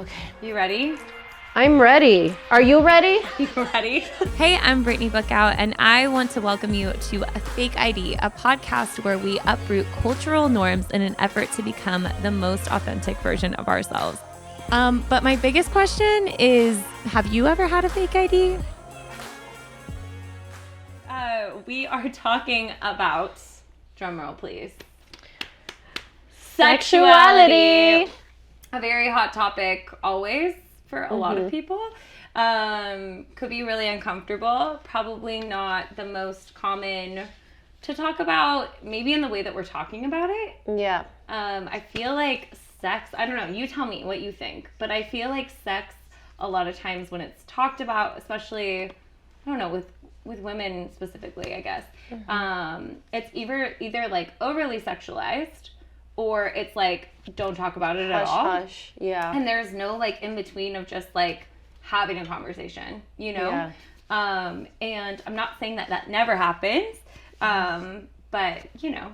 Okay. You ready? I'm ready. Are you ready? You ready? Hey, I'm Brittany Bookout, and I want to welcome you to A Fake ID, a podcast where we uproot cultural norms in an effort to become the most authentic version of ourselves. But my biggest question is, have you ever had a fake ID? We are talking about, drumroll please, sexuality. A very hot topic always for a lot of people. Could be really uncomfortable. Probably not the most common to talk about, maybe in the way that we're talking about it. Yeah. I feel like sex, I don't know, you tell me what you think, but I feel like sex a lot of times when it's talked about, especially, I don't know, with women specifically, I guess, it's either like overly sexualized or it's like, don't talk about it at all. Hush, yeah. And there's no like in between of just like having a conversation, you know? Yeah. And I'm not saying that never happens, but you know,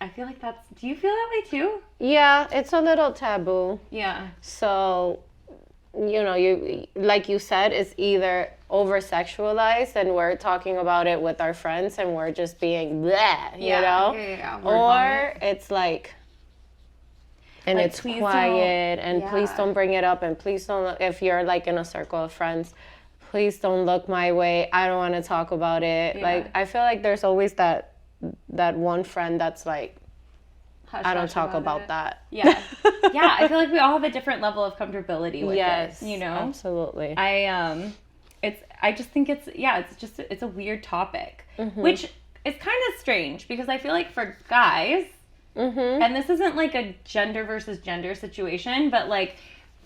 I feel like do you feel that way too? Yeah, it's a little taboo. Yeah. So, you know, like you said, it's either over-sexualized and we're talking about it with our friends and we're just being bleh, you know? Yeah. Or it's like, and like, it's quiet and please don't bring it up and please don't, if you're like in a circle of friends, please don't look my way. I don't want to talk about it. Yeah. Like, I feel like there's always that one friend that's like, I don't talk about that. Yeah. Yeah, I feel like we all have a different level of comfortability with it, you know? Absolutely. I just think it's a weird topic, which is kind of strange because I feel like for guys, and this isn't like a gender versus gender situation, but like,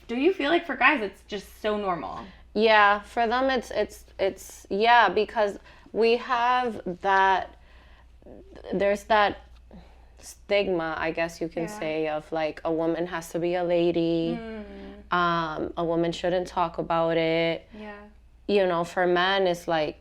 do you feel like for guys it's just so normal? Yeah, for them it's yeah, because we have that, there's that stigma, I guess you can say, of like a woman has to be a lady, a woman shouldn't talk about it. Yeah. You know, for men it's like,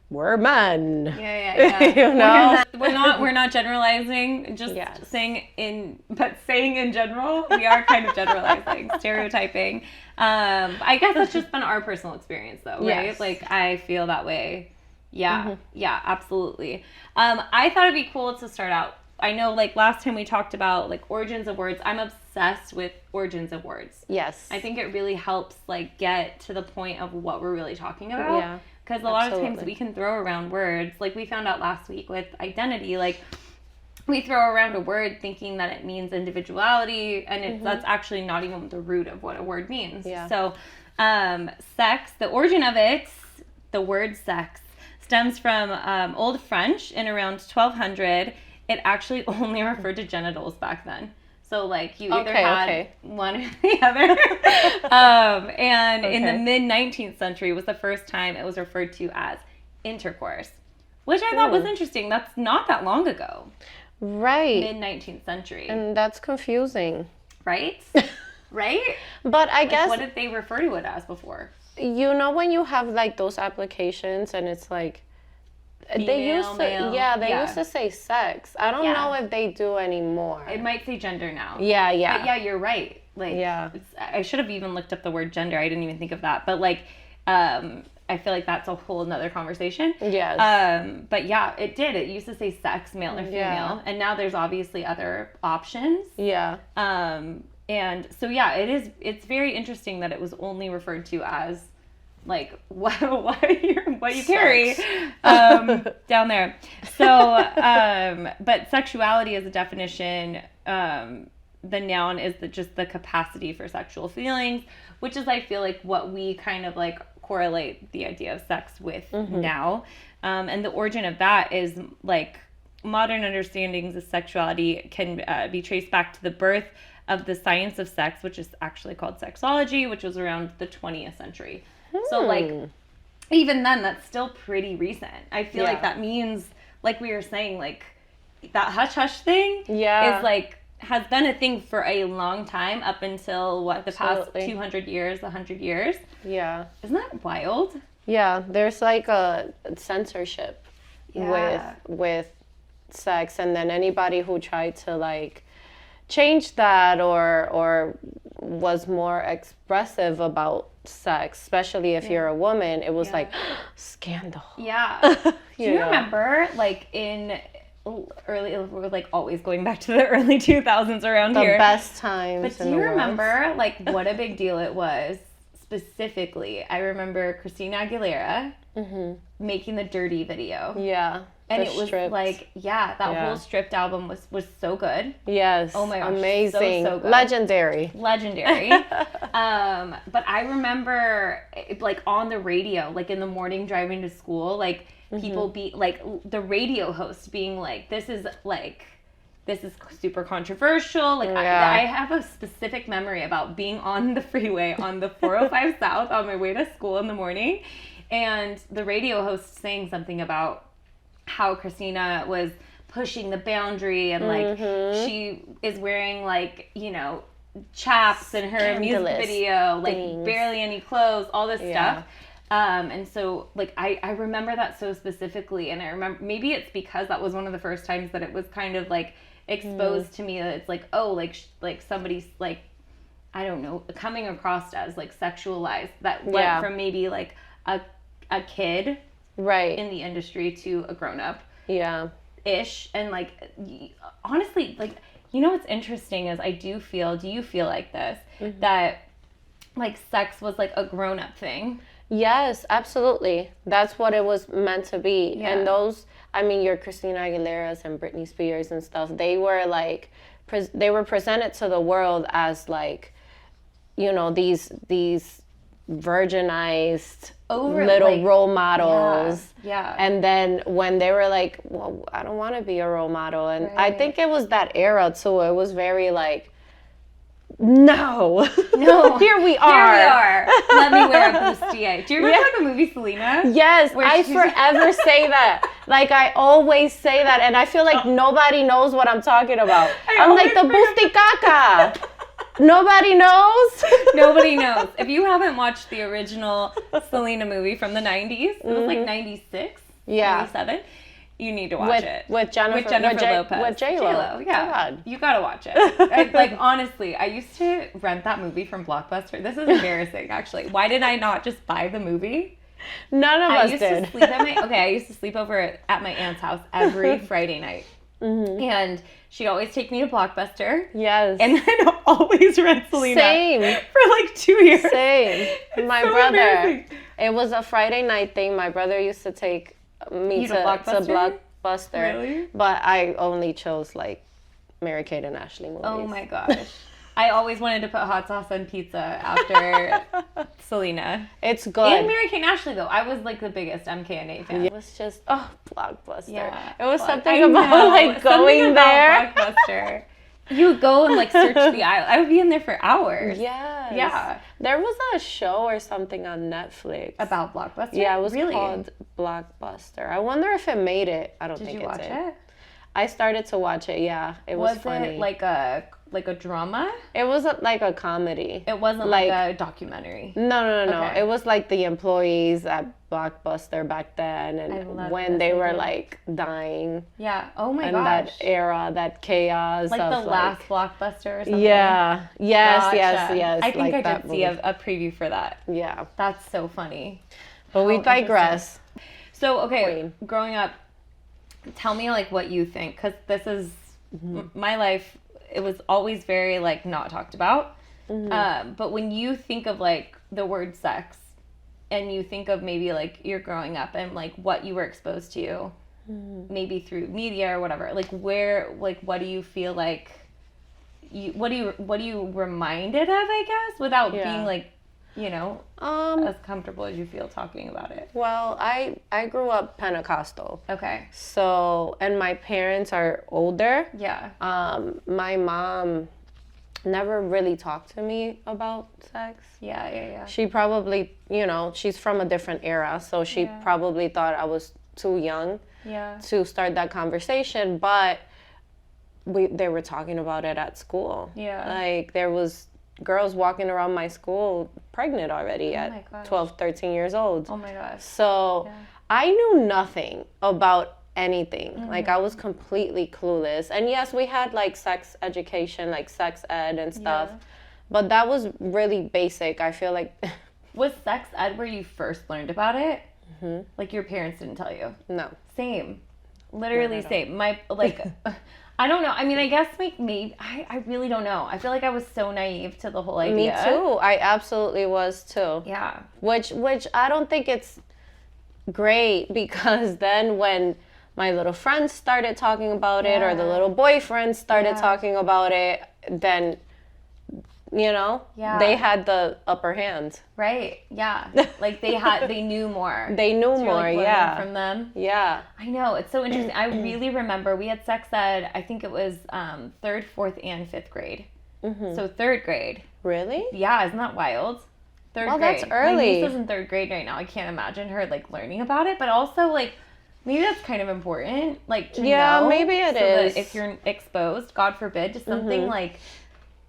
we're men. Yeah. You know? We're not generalizing, just saying in general, we are kind of generalizing, stereotyping. I guess that's just been our personal experience though, right? Yes. Like I feel that way. Yeah. Yeah, absolutely. I thought it'd be cool to start out. I know like last time we talked about like origins of words. I'm obsessed with origins of words. Yes. I think it really helps like get to the point of what we're really talking about. Yeah. Because a lot of times we can throw around words, like we found out last week with identity, like we throw around a word thinking that it means individuality, and that's actually not even the root of what a word means. Yeah. So sex, the origin of it, the word sex, stems from Old French in around 1200. It actually only referred to genitals back then. So, like, you either had one or the other. And in the mid-19th century was the first time it was referred to as intercourse, which I thought was interesting. That's not that long ago. Right. Mid-19th century. And that's confusing. Right? Right? But I guess... What did they refer to it as before? You know when you have, like, those applications and it's like... Female, male. Used to say sex. I don't know if they do anymore. It might say gender now. Yeah. But yeah, you're right. Like, I should have even looked up the word gender. I didn't even think of that. But like, I feel like that's a whole nother conversation. Yes. But yeah, it did. It used to say sex, male or female, and now there's obviously other options. Yeah. And so yeah, it's very interesting that it was only referred to as like what you carry down there. So but sexuality as a definition, the noun is just the capacity for sexual feelings, which is I feel like what we kind of like correlate the idea of sex with now. And the origin of that is like modern understandings of sexuality can be traced back to the birth of the science of sex, which is actually called sexology, which was around the 20th century. So, like, even then, that's still pretty recent. I feel like that means, like we were saying, like, that hush-hush thing is, like, has been a thing for a long time up until, the past 200 years, 100 years. Yeah. Isn't that wild? Yeah, there's, like, a censorship with sex, and then anybody who tried to, like, changed that or was more expressive about sex, especially if you're a woman, it was like scandal. Yeah. Do you remember, like, in early, we're like always going back to the early 2000s around The here. best times But in do the you world. remember, like, what a big deal it was specifically? I remember Christina Aguilera making the Dirty video. Yeah. And the it was strips. like, that whole Stripped album was so good. Yes. Oh my gosh, amazing. so good. Legendary. Legendary. But I remember, like, on the radio, like, in the morning driving to school, like, people be like, the radio host being like, this is super controversial. Like, I have a specific memory about being on the freeway on the 405 South on my way to school in the morning, and the radio host saying something about how Christina was pushing the boundary, and like she is wearing, like, you know, chaps in her music Scandalous video, like things. barely any clothes, all this stuff. And so, like, I remember that so specifically, and I remember, maybe it's because that was one of the first times that it was kind of like exposed to me, that it's like, oh, like somebody's, like, I don't know, coming across as like sexualized, that went from maybe like a kid Right. in the industry to a grown-up Yeah. ish. And like, honestly, like, you know what's interesting is do you feel like this, that like sex was like a grown-up thing? Yes, absolutely. That's what it was meant to be. Yeah. And those, I mean, your Christina Aguilera's and Britney Spears and stuff, they were like, they were presented to the world as like, you know, these virginized little like, role models. Yeah. And then when they were like, well, I don't want to be a role model. And I think it was that era too. It was very like, no. Here we are. Let me wear a bustier. Do you remember the movie Selena? Yes, Where I she's- forever say that. Like, I always say that, and I feel like nobody knows what I'm talking about. I'm like, the busticaca. Nobody knows? Nobody knows. If you haven't watched the original Selena movie from the 90s, it was like 96, Yeah. 97, you need to watch it. With Jennifer Lopez. With J-Lo. Yeah. God. You gotta watch it. Like, honestly, I used to rent that movie from Blockbuster. This is embarrassing, actually. Why did I not just buy the movie? None of I us used did. to sleep I used to sleep over at my aunt's house every Friday night. And she'd always take me to Blockbuster. Yes. And I'd always rent Selena. Same. For like 2 years. Same. My so brother. embarrassing. It was a Friday night thing. My brother used to take me You to to Blockbuster? Blockbuster. Really? But I only chose like Mary-Kate and Ashley movies. Oh my gosh. I always wanted to put hot sauce on pizza after Selena. It's good. And Mary-Kate and Ashley, though. I was like the biggest MKNA fan. It was just, Blockbuster. Yeah. It was Block- something I about know. like Something going about there. Blockbuster. You would go and like search the aisle. I would be in there for hours. Yes. Yeah. There was a show or something on Netflix. About Blockbuster? Yeah, it was really? called Blockbuster. I wonder if it made it. I don't Did think you it watch did. it? I started to watch it, yeah. It was funny. it like a drama? It was like a comedy. It wasn't like a documentary. No. Okay. It was like the employees at Blockbuster back then, I and love when this they were idea. like dying, Yeah. Oh my and gosh. that era, that chaos Like of the last Blockbuster or something. Yeah. Yes. Gotcha. Yes. I think like I that did see movie. a preview for that. Yeah. That's so funny. But we How digress. So, okay, Queen. growing up, tell me like what you think, because this is my life. It was always very like not talked about. But when you think of like the word sex, and you think of maybe like you're growing up and like what you were exposed to, maybe through media or whatever, like what do you feel like? What do you reminded of? I guess without Yeah. being like, you know, as comfortable as you feel talking about it. Well, I grew up Pentecostal. Okay. So, and my parents are older. Yeah. My mom never really talked to me about sex. Yeah. She probably, you know, she's from a different era, so she probably thought I was too young Yeah. to start that conversation, but they were talking about it at school. Yeah. Like there was girls walking around my school pregnant already my at gosh. 12, 13 years old. Oh my gosh. So I knew nothing about anything. Like I was completely clueless. And yes, we had like sex education, like sex ed and stuff. Yeah. But that was really basic. I feel like Was sex ed where you first learned about it? Like your parents didn't tell you? no. Same. Literally Not at all. same. My, like, I don't know. I mean, I guess like maybe, I really don't know. I feel like I was so naive to the whole Me idea. too. I absolutely was too. Yeah. Which I don't think it's great, because then when my little friends started talking about it, or the Yeah. little boyfriends started Yeah. talking about it, then Yeah. they had the upper hand. Right. Yeah. Like they knew more. They knew So you're, more, like, learning yeah. from them. Yeah. I know. It's so interesting. I really remember we had sex ed, I think it was 3rd, 4th, and 5th grade. So 3rd grade. Really? Yeah, isn't that wild? 3rd Well, grade. that's early. My niece is in 3rd grade right now. I can't imagine her like learning about it, but also like maybe that's kind of important, like to Yeah, know. maybe it so that is. if you're exposed, God forbid, to something like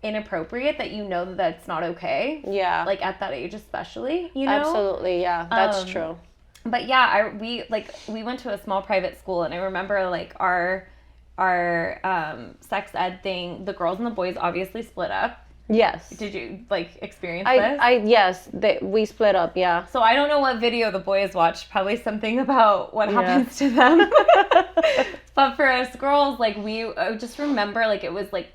inappropriate, that you know that that's not okay. Yeah. Like at that age, especially, you know. Absolutely, yeah. That's true. But yeah, we went to a small private school, and I remember like our sex ed thing. The girls and the boys obviously split up. Yes. Did you like experience this? Yes, we split up, yeah. So I don't know what video the boys watched. Probably something about what happens to them. But for us girls, like I just remember like it was like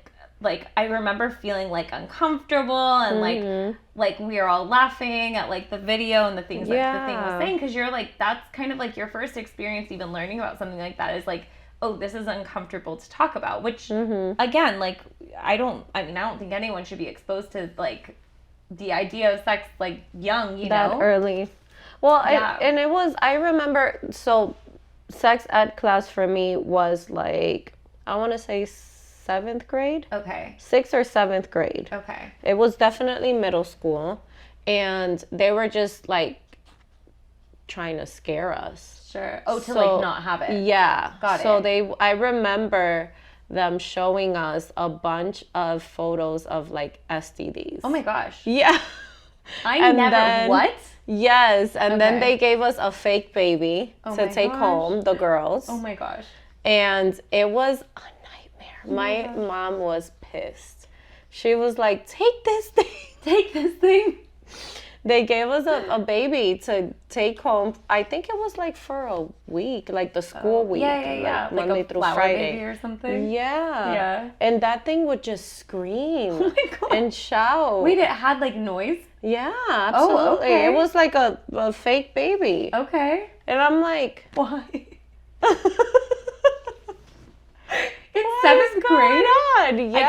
I remember feeling like uncomfortable, and like we were all laughing at like the video and the things like the thing was saying, because you're like, that's kind of like your first experience even learning about something like that, is like, oh, this is uncomfortable to talk about, which again, like I don't think anyone should be exposed to like the idea of sex like young, you That know. early. Well, Yeah. I remember, so sex ed class for me was like, I want to say 7th grade, Okay. 6th or 7th grade. Okay. It was definitely middle school, and they were just like trying to scare us. Sure. Oh, to So, like not have it. Yeah. Got so it. I remember them showing us a bunch of photos of like STDs. Oh my gosh. Yeah. I And never. then- What? Yes, and then Okay. they gave us a fake baby Oh to my take gosh. home, the girls. Oh my gosh. And it was a nightmare. My mom was pissed. She was like, "Take this thing." Take this thing. They gave us a baby to take home. I think it was like for a week, like the school week. Yeah. Like Monday like a through flower Friday. baby or something. Yeah. Yeah. And that thing would just scream Oh my god. and shout. Wait, it had like noise? Yeah, absolutely. okay. It was like a fake baby. Okay. And I'm like, Why? It's what 7th is going grade. on? Yeah. I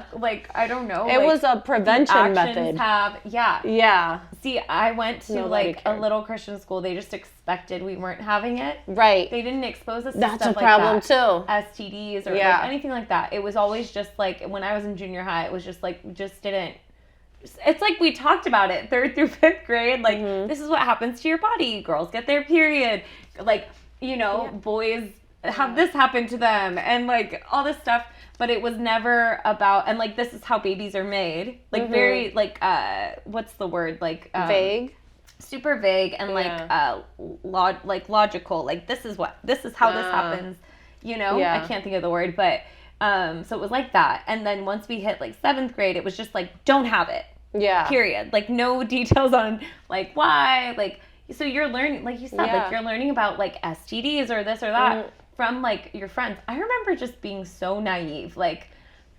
guess like I don't know. it like, was a prevention actions method. yeah. Yeah, See, I went to Nobody like a cared. little Christian school. They just expected we weren't having it. right. They didn't expose us to That's a stuff like problem that. too. STDs or Yeah. like anything like that. It was always just like when I was in junior high, it was just like we just didn't. It's like we talked about it 3rd through 5th grade. Like this is what happens to your body. Girls get their period. Like boys have this happen to them, and like all this stuff. But it was never about, and like this is how babies are made. Like very like what's the word, like Vague. super vague, and Yeah. like logical, like this is how this happens, you know. Yeah. I can't think of the word, but so it was like that. And then once we hit like 7th grade, it was just like, don't have it, Yeah. period. Like no details on like why, like, so you're learning, like you said, Yeah. like you're learning about like STDs or this or that from like your friends. I remember just being so naive, like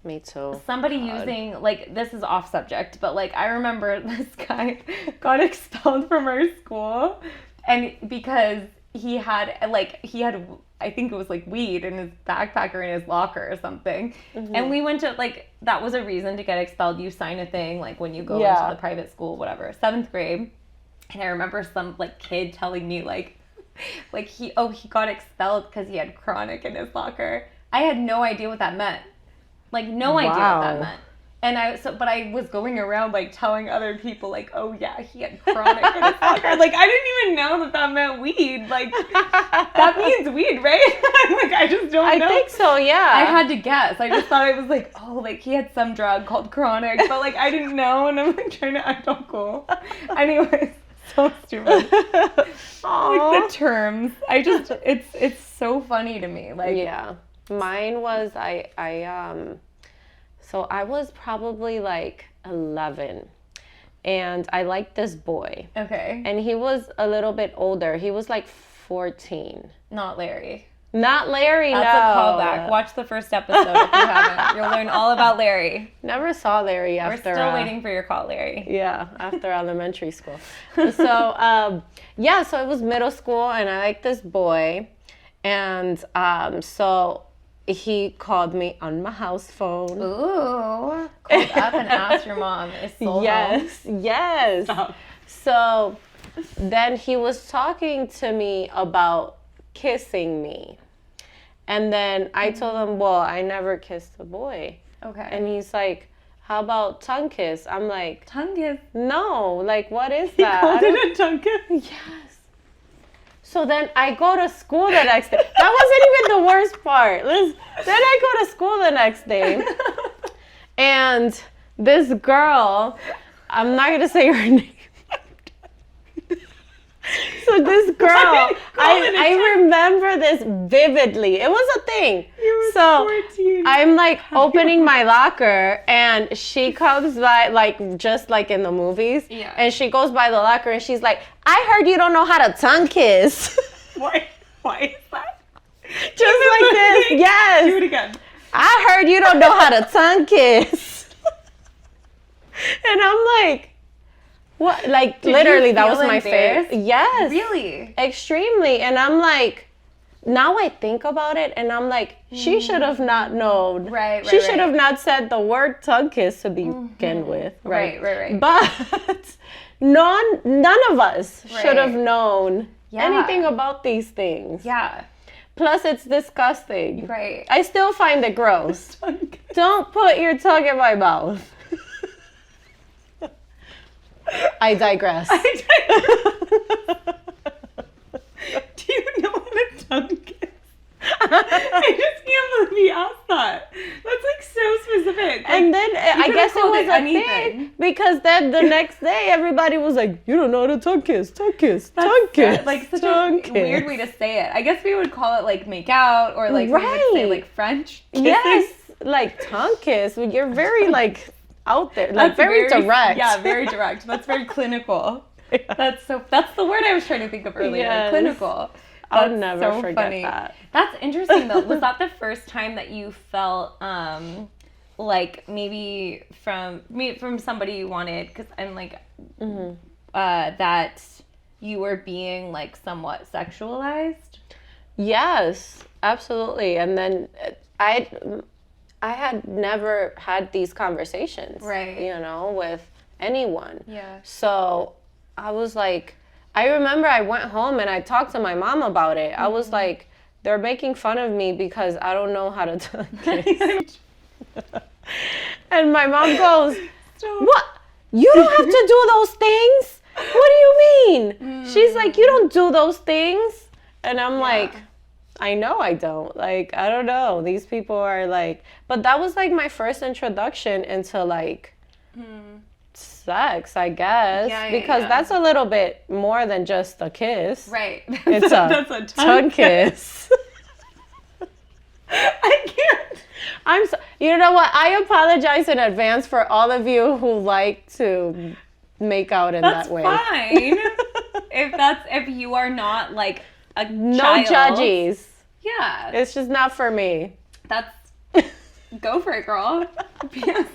Me too. somebody using, like, this is off subject, but like I remember this guy got expelled from our school, and because he had I think it was like weed in his backpack or in his locker or something. And we went to like, that was a reason to get expelled. You sign a thing like when you go Yeah. into the private school, whatever. 7th grade. And I remember some like kid telling me like he got expelled because he had chronic in his locker. I had no idea what that meant. Like no idea what that Wow. meant. And but I was going around like telling other people like, oh yeah, he had chronic in his locker. Like I didn't even know that meant weed. Like that means weed, right? Like I just don't know. I think so, yeah. I had to guess. I just thought it was like, oh, like he had some drug called chronic, but like I didn't know, and I'm like trying to act all cool. Anyways, so stupid. Like the terms. It's so funny to me. Like Yeah. Mine was so I was probably like 11, and I liked this boy. Okay. And he was a little bit older. He was like 14. Not Larry. Not Larry, That's no. a callback. Watch the first episode if you haven't. You'll learn all about Larry. Never saw Larry We're after. still waiting for your call, Larry. Yeah, after elementary school. So, yeah, so it was middle school, and I liked this boy. And so he called me on my house phone. Ooh. Called up and asked your mom, is Soul home? Yes. Stop. So then he was talking to me about kissing me. And then I told him, well, I never kissed a boy. Okay. And he's like, how about tongue kiss? I'm like, tongue kiss. no, like, what is He that? called it a tongue kiss? Yes. So then I go to school the next day. That wasn't even the worst part. Then I go to school the next day. And this girl, I'm not going to say her name. So this girl, I remember this vividly. It was a thing. So 14. I'm like opening my locker, and she comes by, like just like in the movies. Yeah. And she goes by the locker, and she's like, I heard you don't know how to tongue kiss. Why is that? Just like this. Yes. Do it again. I heard you don't know how to tongue kiss. And I'm like, what? Like, Did literally, you that feel was my face. embarrassed? Yes. Really? Extremely. And I'm like, now I think about it, and I'm like, she should have not known. Right, She right, should have right. not said the word tongue kiss to begin with. Right. But none of us should have Right. known Yeah. anything about these things. Yeah. Plus, it's disgusting. Right. I still find it gross. Tongue kiss. Don't put your tongue in my mouth. I digress. Do you know what a tongue kiss? I just can't believe you asked that. That's like so specific. Like, And then I could've guess it called was it a anything. thing, because then the next day everybody was like, you don't know how to tongue kiss, tongue kiss, tongue kiss. Like such tongue a kiss. weird way to say it. I guess we would call it like make out, or like we would say Right. like French kissing. Yes, like tongue kiss. You're very like out there, like That's very direct. Yeah, very direct. That's very clinical. That's the word I was trying to think of earlier. Yes. Clinical. I'll That's never so forget funny. that. That's interesting though. Was that the first time that you felt like maybe from somebody you wanted, cuz I'm like that you were being like somewhat sexualized? Yes, absolutely. And then I had never had these conversations, Right. you know, with anyone. Yeah. So I was like, I remember I went home and I talked to my mom about it. I was like, they're making fun of me because I don't know how to tongue kiss. And my mom goes, what? You don't have to do those things? What do you mean? She's like, you don't do those things. And I'm like, I know I don't. Like, I don't know. These people are like, but that was like my first introduction into like sex, I guess. Yeah, because yeah. that's a little bit more than just a kiss. Right. It's a That's a tongue kiss. I can't. I'm so, you know what? I apologize in advance for all of you who like to make out in That's that way. fine. if you are not like a No child. judges. Yeah. It's just not for me. That's go for it, girl. Yes.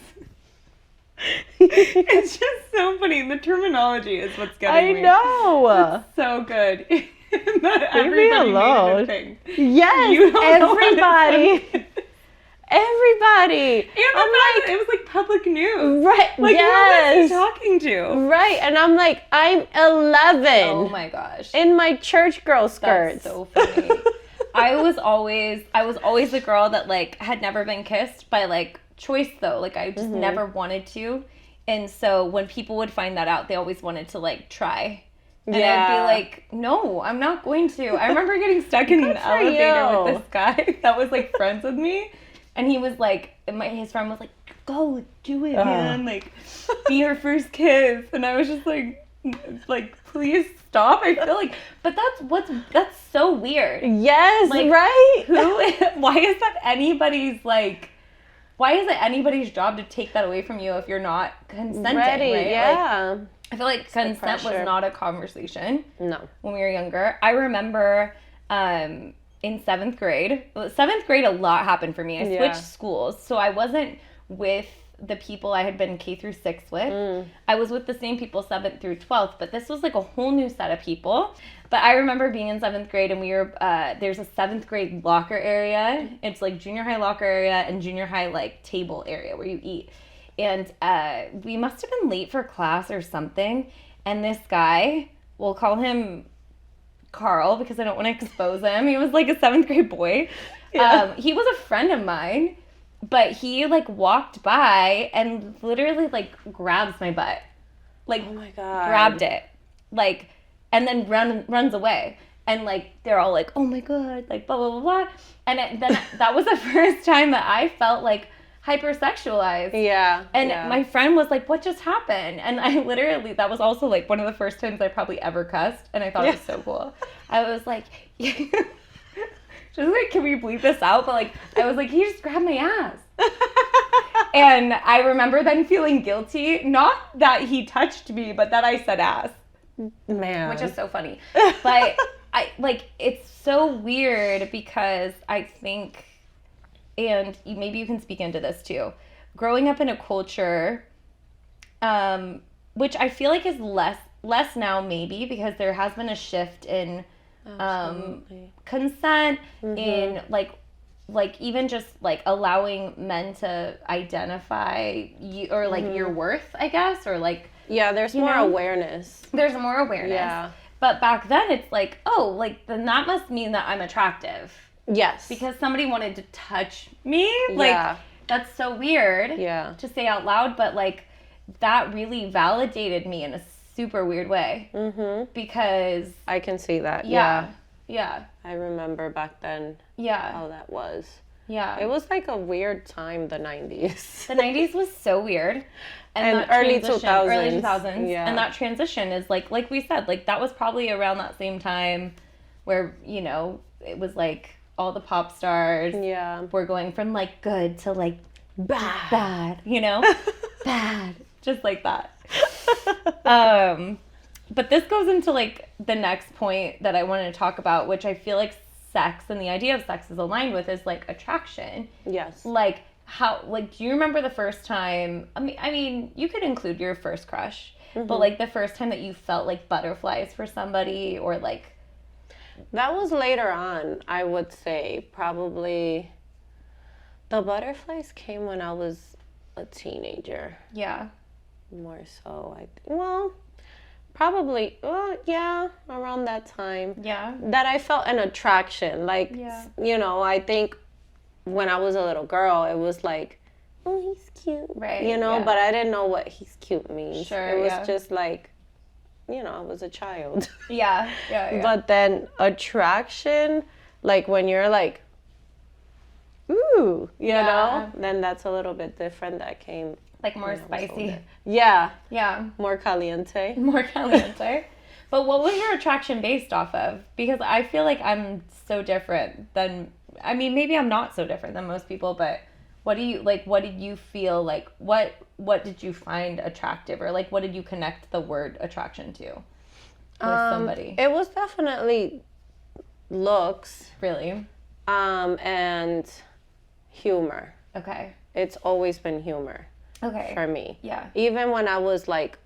It's just so funny. The terminology is what's I getting me. know. So good. That Leave me everybody alone. made it a thing. Yes, You don't know what it everybody. Everybody. And the fact that it was like public news. Right. Like, who was he yes. talking to? Right. And I'm like, I'm 11. Oh my gosh. In my church girl skirts. That's so funny. I was always the girl that like had never been kissed by like choice though. Like I just never wanted to. And so when people would find that out, they always wanted to like try. And I'd Yeah. be like, no, I'm not going to. I remember getting stuck in an Good for elevator you. with this guy that was like friends with me. And he was like, his friend was like, go, do it, man. Like, be her first kiss. And I was just like, like, please stop. I feel like, but that's so weird. Yes, Like, right? why is it anybody's job to take that away from you if you're not consenting, Ready, right? yeah. Like, I feel like consent was pressure. not a conversation No. when we were younger. I remember in 7th grade, a lot happened for me. I Yeah. switched schools, so I wasn't with the people I had been K through 6 with. I was with the same people 7th through 12th, but this was like a whole new set of people. But I remember being in 7th grade and we were, there's a 7th grade locker area. It's like junior high locker area and junior high like table area where you eat. And we must have been late for class or something. And this guy, we'll call him Carl because I don't want to expose him. He was like a 7th grade boy. Yeah. He was a friend of mine, but he like walked by and literally like grabs my butt. Like, Oh my God. grabbed it. Like, and then runs away. And like, they're all like, oh my God, like blah, blah, blah, blah. And then that was the first time that I felt like hypersexualized. Yeah. And yeah. my friend was like, what just happened? And I literally, that was also like one of the first times I probably ever cussed. And I thought it was so cool. I was like, just like, can we bleep this out? But like, I was like, he just grabbed my ass. And I remember then feeling guilty, not that he touched me, but that I said ass, Man. which is so funny. But I like, it's so weird because I think, and maybe you can speak into this too, growing up in a culture, which I feel like is less now maybe because there has been a shift in Absolutely. consent, in like even just like allowing men to identify you or like your worth, I guess, or like Yeah, there's you more know? awareness. there's more awareness. Yeah. But back then it's like, oh, like then that must mean that I'm attractive Yes. because somebody wanted to touch me. Like Yeah. that's so weird Yeah. to say out loud, but like that really validated me in a super weird way because I can see that. yeah. I remember back then Yeah. how that was. Yeah. It was like a weird time, the 90s. The 90s was so weird. And that early transition- 2000s. Early 2000s. Yeah. And that transition is like we said, like that was probably around that same time where, you know, it was like all the pop stars Yeah. were going from like good to like bad, you know? Bad. Just like that. But this goes into like the next point that I wanted to talk about, which I feel like sex and the idea of sex is aligned with is like attraction. Yes. Like how, like, do you remember the first time, I mean, you could include your first crush, but like the first time that you felt like butterflies for somebody or like, That was later on, I would say. Probably the butterflies came when I was a teenager. yeah, More so, well, probably, yeah, around that time. yeah, That I felt an attraction. Like, Yeah. you know, I think when I was a little girl, it was like, oh, he's cute. Right, You know, yeah. but I didn't know what he's cute means. Sure, It was yeah. just like, you know, I was a child. yeah, yeah. But then attraction, like when you're like, ooh, you Yeah. know, then that's a little bit different. That came like more when I was spicy. older. Yeah, Yeah. more caliente. More caliente. But what was your attraction based off of? Because I feel like I'm so different than, I mean, maybe I'm not so different than most people, but what did you feel like, what did you find attractive, or like what did you connect the word attraction to with somebody? It was definitely looks, Really? and humor. Okay. It's always been humor Okay. for me. Yeah. Even when I was like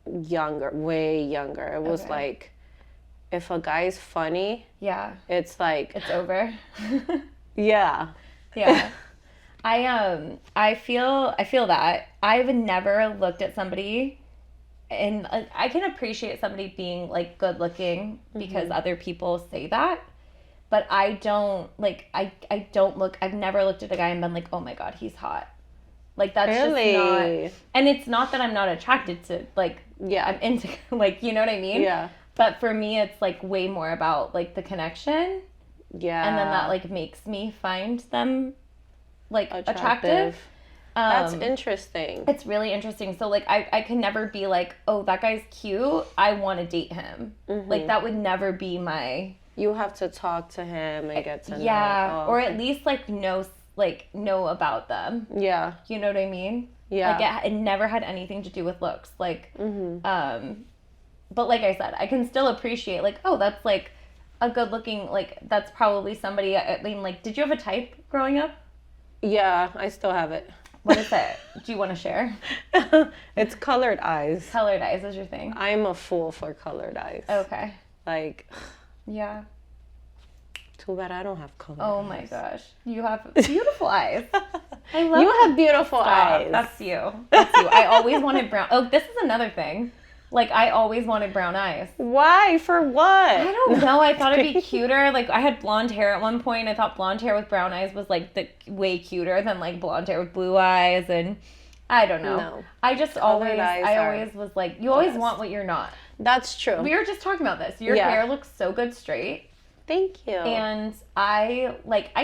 younger, way younger, it was Okay. like, if a guy's funny, Yeah. it's like, It's over. yeah. Yeah. I feel that I've never looked at somebody, and I can appreciate somebody being like good looking because other people say that, but I don't like, I don't look, I've never looked at a guy and been like, oh my God, he's hot. Like that's Really? just not, and it's not that I'm not attracted to, like, Yeah. I'm into, like, you know what I mean? Yeah. But for me, it's like way more about like the connection, Yeah. and then that like makes me find them like attractive. That's interesting. It's really interesting. So like I could never be like, oh, that guy's cute, I want to date him. Like that would never be my. You have to talk to him and get to know. Yeah, Oh, or okay. at least like know about them. Yeah. You know what I mean? Yeah. Like it never had anything to do with looks. Like, but like I said, I can still appreciate like, oh, that's like a good looking, like that's probably somebody. I mean, like, did you have a type growing up? Yeah, I still have it. What is it? Do you want to share? It's colored eyes. Colored eyes is your thing. I'm a fool for colored eyes. Okay. Like, Yeah. too bad I don't have colored Oh eyes. my gosh, you have beautiful eyes. I love You have beautiful Stop. eyes. That's you. That's you. I always wanted brown. Oh, this is another thing. Like I always wanted brown eyes. Why? For what? I don't know. I thought it'd be cuter. Like I had blonde hair at one point. I thought blonde hair with brown eyes was like the way cuter than like blonde hair with blue eyes. And I don't know. No. I just Colored eyes are always was like, you always best. want what you're not. That's true. We were just talking about this. Your Yeah. hair looks so good straight. Thank you. And I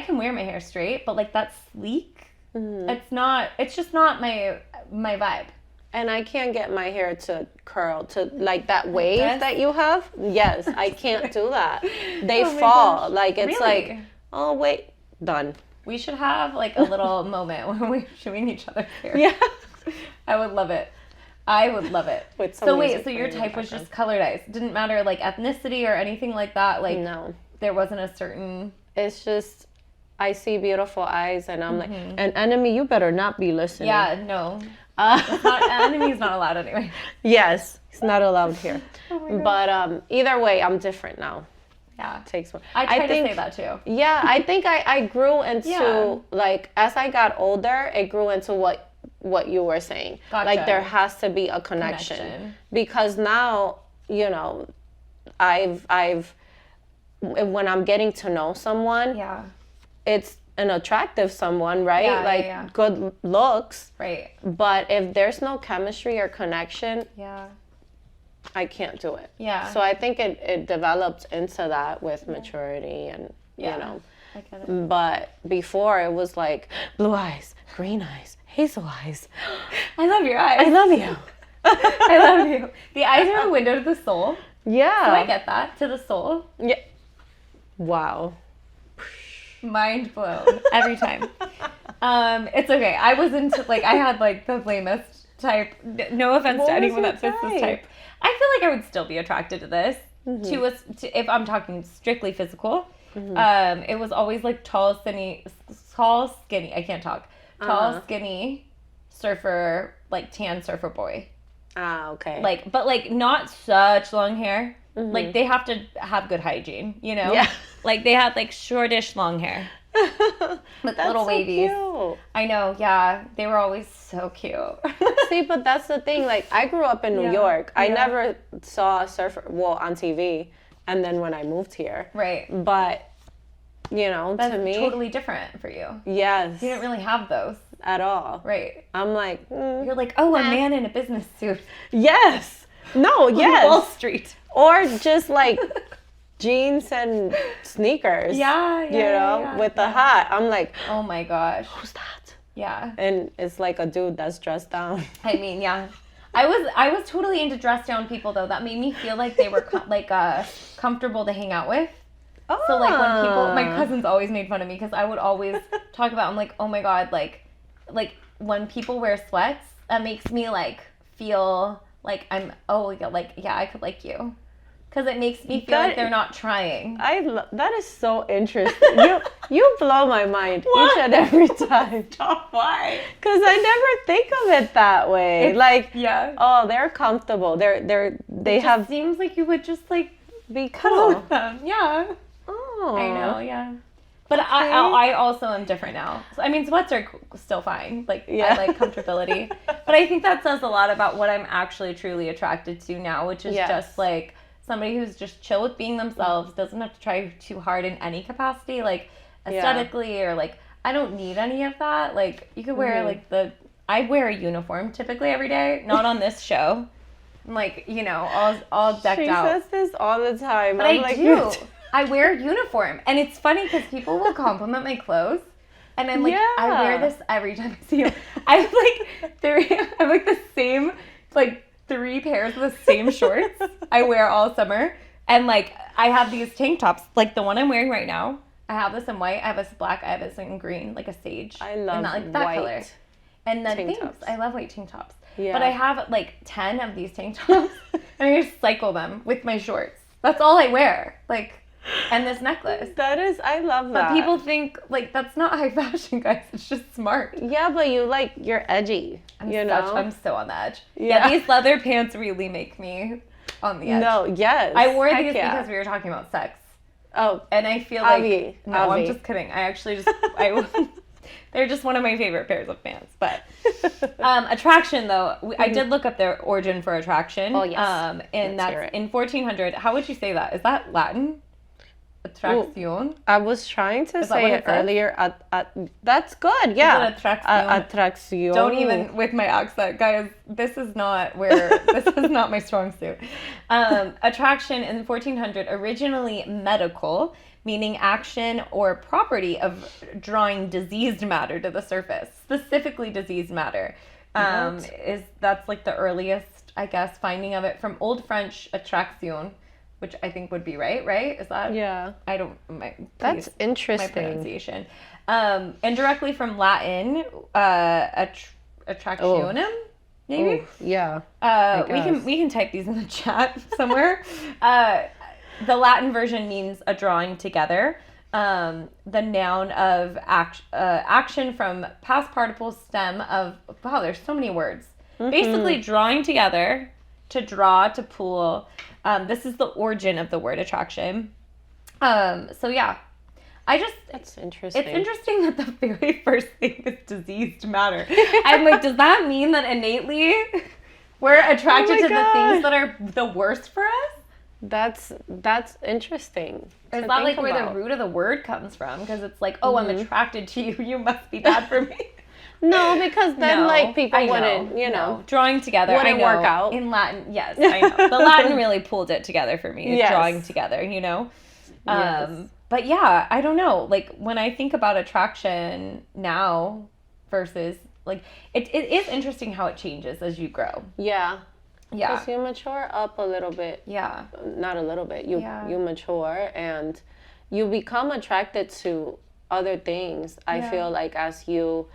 can wear my hair straight, but like that's sleek. It's just not my vibe. And I can't get my hair to curl to like that wave this? that you have. Yes, I can't do that. They Oh my fall. gosh. Like it's Really? like, oh wait, done. We should have like a little moment when we're showing each other's hair. Yeah. I would love it. I would love it. With some So wait, music so your playing in the type was background. just colored eyes. Didn't matter like ethnicity or anything like that. Like No. there wasn't a certain. It's just I see beautiful eyes and I'm like, an enemy, you better not be listening. Yeah, no. Enemy's not allowed anyway. Yes, it's not allowed here. Oh my But either way, I'm different now. Yeah. Takes one. I try think, to say that too. Yeah, I think I grew into Yeah. like as I got older, it grew into what you were saying. Gotcha. Like there has to be a connection. Because now, you know, I've when I'm getting to know someone, Yeah. it's an attractive someone, right? Yeah, like yeah. good looks. Right. But if there's no chemistry or connection, Yeah. I can't do it. Yeah. So I think it developed into that with maturity and Yeah. you know. I get it. But before it was like blue eyes, green eyes, hazel eyes. I love your eyes. I love you. I love you. The eyes are a window to the soul. Yeah. So I get that. To the soul. Yeah. Wow. Mind blown every time. It's okay. I was into like I had like the lamest type. No offense What to was anyone your that fits this type? type. I feel like I would still be attracted to this. To if I'm talking strictly physical. It was always like tall, skinny. I can't talk. Tall, skinny, surfer, like tan surfer boy. Ah, okay. Like, but like not such long hair. Like they have to have good hygiene, you know? Yeah. Like they had like shortish long hair with That's little so wavies. cute. I know, yeah. They were always so cute. See, but that's the thing. Like, I grew up in New Yeah. York. I Yeah. never saw a surfer, well, on TV, and then when I moved here. Right. But, you know, That's to me, totally different for you. yes, You didn't really have those. at all. Right. I'm like, You're like, oh, a man in a business suit. yes, no, On Wall yes, Street. or just like jeans and sneakers. Yeah, you know, with the hat. I'm like, Oh my gosh. who's that? Yeah. And it's like a dude that's dressed down. I mean, yeah. I was totally into dress down people though. That made me feel like they were comfortable to hang out with. So like when people, my cousins always made fun of me because I would always talk about. I'm like, oh my god, like when people wear sweats, that makes me like feel like I'm yeah, I could like you, because it makes me feel like they're not trying. That is so interesting. You blow my mind each and every time. Why? Because I never think of it that way. Like, Yeah. oh, they're comfortable. They have Seems like you would just like be cuddle cool. with them. Yeah. Oh, I know, yeah. But I also am different now. So, I mean, sweats are still fine. Like, Yeah. I like comfortability. But I think that says a lot about what I'm actually truly attracted to now, which is Yes. just like somebody who's just chill with being themselves, doesn't have to try too hard in any capacity, like aesthetically or like, I don't need any of that. Like, you could wear I wear a uniform typically every day, not on this show. I'm like, you know, all decked She out. says this all the time. But I'm I like, do. I wear a uniform. And it's funny because people will compliment my clothes. And I'm like, I wear this every time I see you. I have like the same, like 3 pairs of the same shorts I wear all summer. And like, I have these tank tops, like the one I'm wearing right now. I have this in white, I have this black, I have this in green, like a sage. I love that white color. And then tank tops. I love white tank tops. Yeah. But I have like 10 of these tank tops, and I just cycle them with my shorts. That's all I wear. Like, and this necklace. I love that. But people think, like, that's not high fashion, guys. It's just smart. Yeah, but you're edgy. I'm so on the edge. Yeah. These leather pants really make me on the edge. No, yes. I wore Heck these yeah. because we were talking about sex. Oh, And I feel like... Avi. No, Avi. I'm just kidding. I actually they're just one of my favorite pairs of pants. But attraction, though, I did look up their origin for attraction. Oh, yes. And Let's hear that's it. in 1400. How would you say that? Is that Latin? Attraction? I was trying to that say what it it says? earlier. That's good. Yeah. Is it attraction? Attraction. Don't even with my accent, guys. This is not my strong suit. Attraction in 1400, originally medical, meaning action or property of drawing diseased matter to the surface, specifically diseased matter. That's like the earliest, I guess, finding of it from Old French attraction, which I think would be right? Is that? Yeah. I don't. That's My interesting. pronunciation. And directly from Latin, attractionem, maybe. Ooh, yeah. We can type these in the chat somewhere. The Latin version means a drawing together. The noun of action from past participle stem of, wow, there's so many words. Basically drawing together, to draw, to pool. This is the origin of the word attraction. So yeah, That's interesting. it's interesting that the very first thing is diseased matter. I'm like, does that mean that innately we're attracted to the God. things that are the worst for us? That's interesting. Is to that like think where about. the root of the word comes from? Because it's like, oh, I'm attracted to you. You must be bad for me. No, because then No, like people I wouldn't, no. Drawing together. Wouldn't I know. work out. In Latin, yes, I know. The Latin really pulled it together for me. Yes. Drawing together, Yes. But yeah, I don't know. Like when I think about attraction now versus like it is interesting how it changes as you grow. Yeah. Yeah. Because you mature up a little bit. Yeah. Not a little bit. You Yeah. mature and you become attracted to other things. I Yeah. feel like as you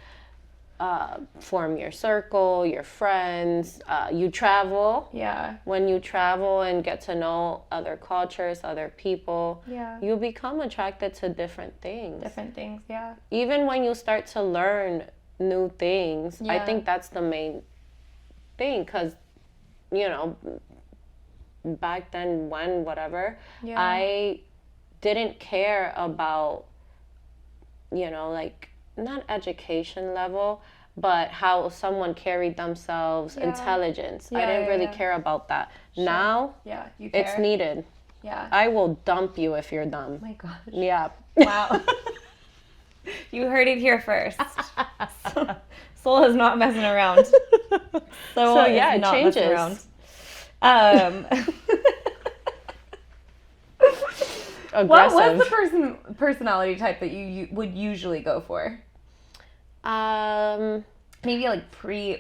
form your circle, your friends, you travel. Yeah. When you travel and get to know other cultures, other people, Yeah. you become attracted to different things. Different things. Yeah. Even when you start to learn new things, I Yeah. think that's the main thing because, back then, whatever, Yeah. I didn't care about, like, not education level, but how someone carried themselves, Yeah. intelligence. I Yeah, didn't yeah, really yeah. care about that. Now, Yeah. You care. it's needed. Yeah. I will dump you if you're dumb. Oh my gosh. Yeah. Wow. You heard it here first. Soul is not messing around. Soul So, is yeah, it not messing changes. around. What Aggressive. was the personality type that you would usually go for? Maybe like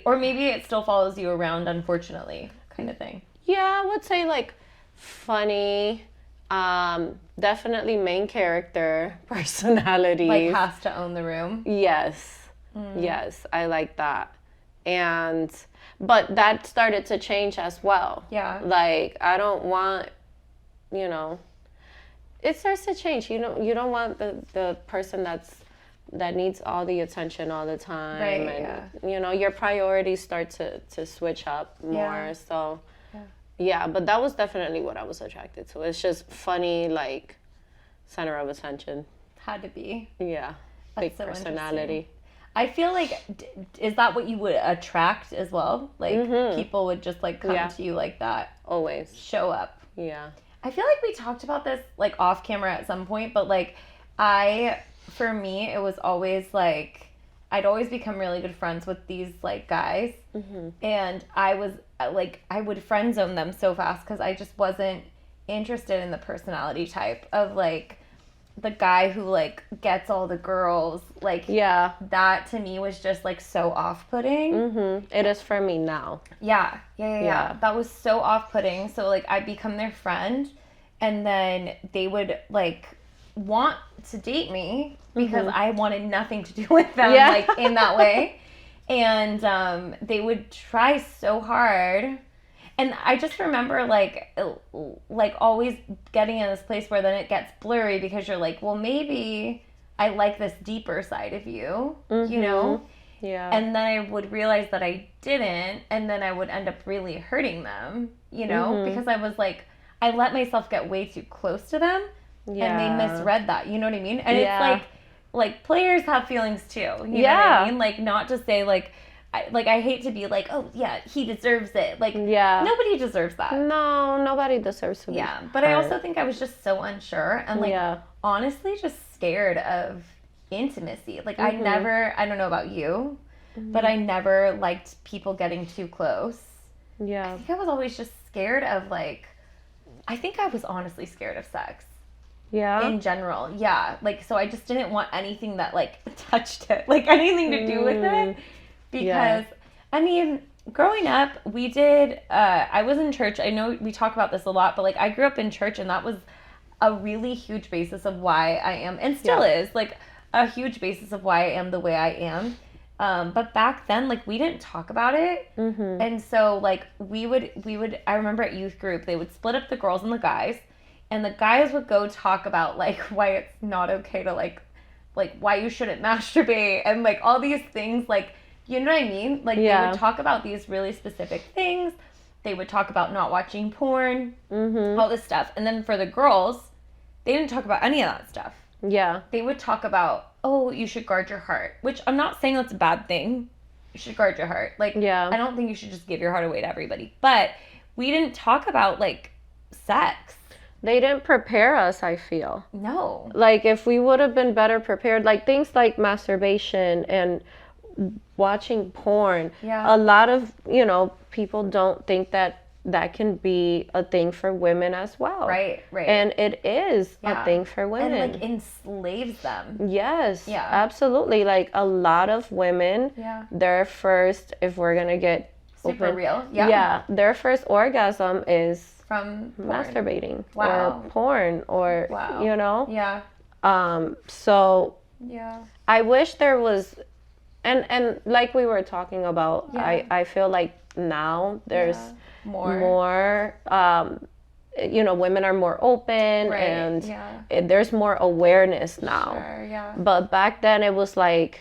or maybe it still follows you around, unfortunately, kind of thing. Yeah, I would say like funny, definitely main character personality. Like has to own the room. Yes. Yes, I like that. But that started to change as well. Yeah. Like I don't want, it starts to change. You don't want the person that needs all the attention all the time. Right, And your priorities start to switch up more. Yeah. So yeah, but that was definitely what I was attracted to. It's just funny, like center of attention. Had to be. Yeah. That's Big so personality. I feel like, is that what you would attract as well? Like people would just like come to you like that, Always. show up. Yeah. I feel like we talked about this like off camera at some point, but like for me, it was always like, I'd always become really good friends with these like guys. And I was like, I would friend zone them so fast because I just wasn't interested in the personality type of like, the guy who like gets all the girls, like Yeah. that to me was just like so off-putting. It is for me now. Yeah. That was so off-putting. So like I become their friend, and then they would like want to date me because I wanted nothing to do with them, like in that way. And they would try so hard. And I just remember like always getting in this place where then it gets blurry because you're like, well, maybe I like this deeper side of you, you know? Yeah. And then I would realize that I didn't, and then I would end up really hurting them, you know? Because I was like, I let myself get way too close to them, and they misread that, you know what I mean? And it's like players have feelings too, you know what I mean? Like, not to say like, I hate to be like, oh yeah, he deserves it. Like, nobody deserves that. No, nobody deserves to be but I also think I was just so unsure and like honestly just scared of intimacy. Like I don't know about you, but I never liked people getting too close. Yeah. I think I was always just scared of like, I think I was honestly scared of sex. Yeah. In general. Yeah. Like, so I just didn't want anything that like touched it, like anything to do with it. Because, I mean, growing up, we did, I was in church. I know we talk about this a lot, but like I grew up in church, and that was a really huge basis of why I am, and still is, like a huge basis of why I am the way I am. But back then, like we didn't talk about it. And so like we would, I remember at youth group, they would split up the girls and the guys, and the guys would go talk about like why it's not okay to like why you shouldn't masturbate and like all these things, like, you know what I mean? Like, they would talk about these really specific things. They would talk about not watching porn, all this stuff. And then for the girls, they didn't talk about any of that stuff. Yeah. They would talk about, oh, you should guard your heart, which I'm not saying that's a bad thing. You should guard your heart. Like, I don't think you should just give your heart away to everybody. But we didn't talk about, like, sex. They didn't prepare us, I feel. No. Like, if we would have been better prepared, like things like masturbation and watching porn, a lot of, you know, people don't think that can be a thing for women as well. Right. And it is a thing for women. And like enslaves them. Yes. Yeah. Absolutely. Like a lot of women, their first, if we're gonna get super real, their first orgasm is from masturbating or porn or you know. So I wish there was. And like we were talking about, I feel like now there's more you know, women are more open and there's more awareness now. But back then it was like,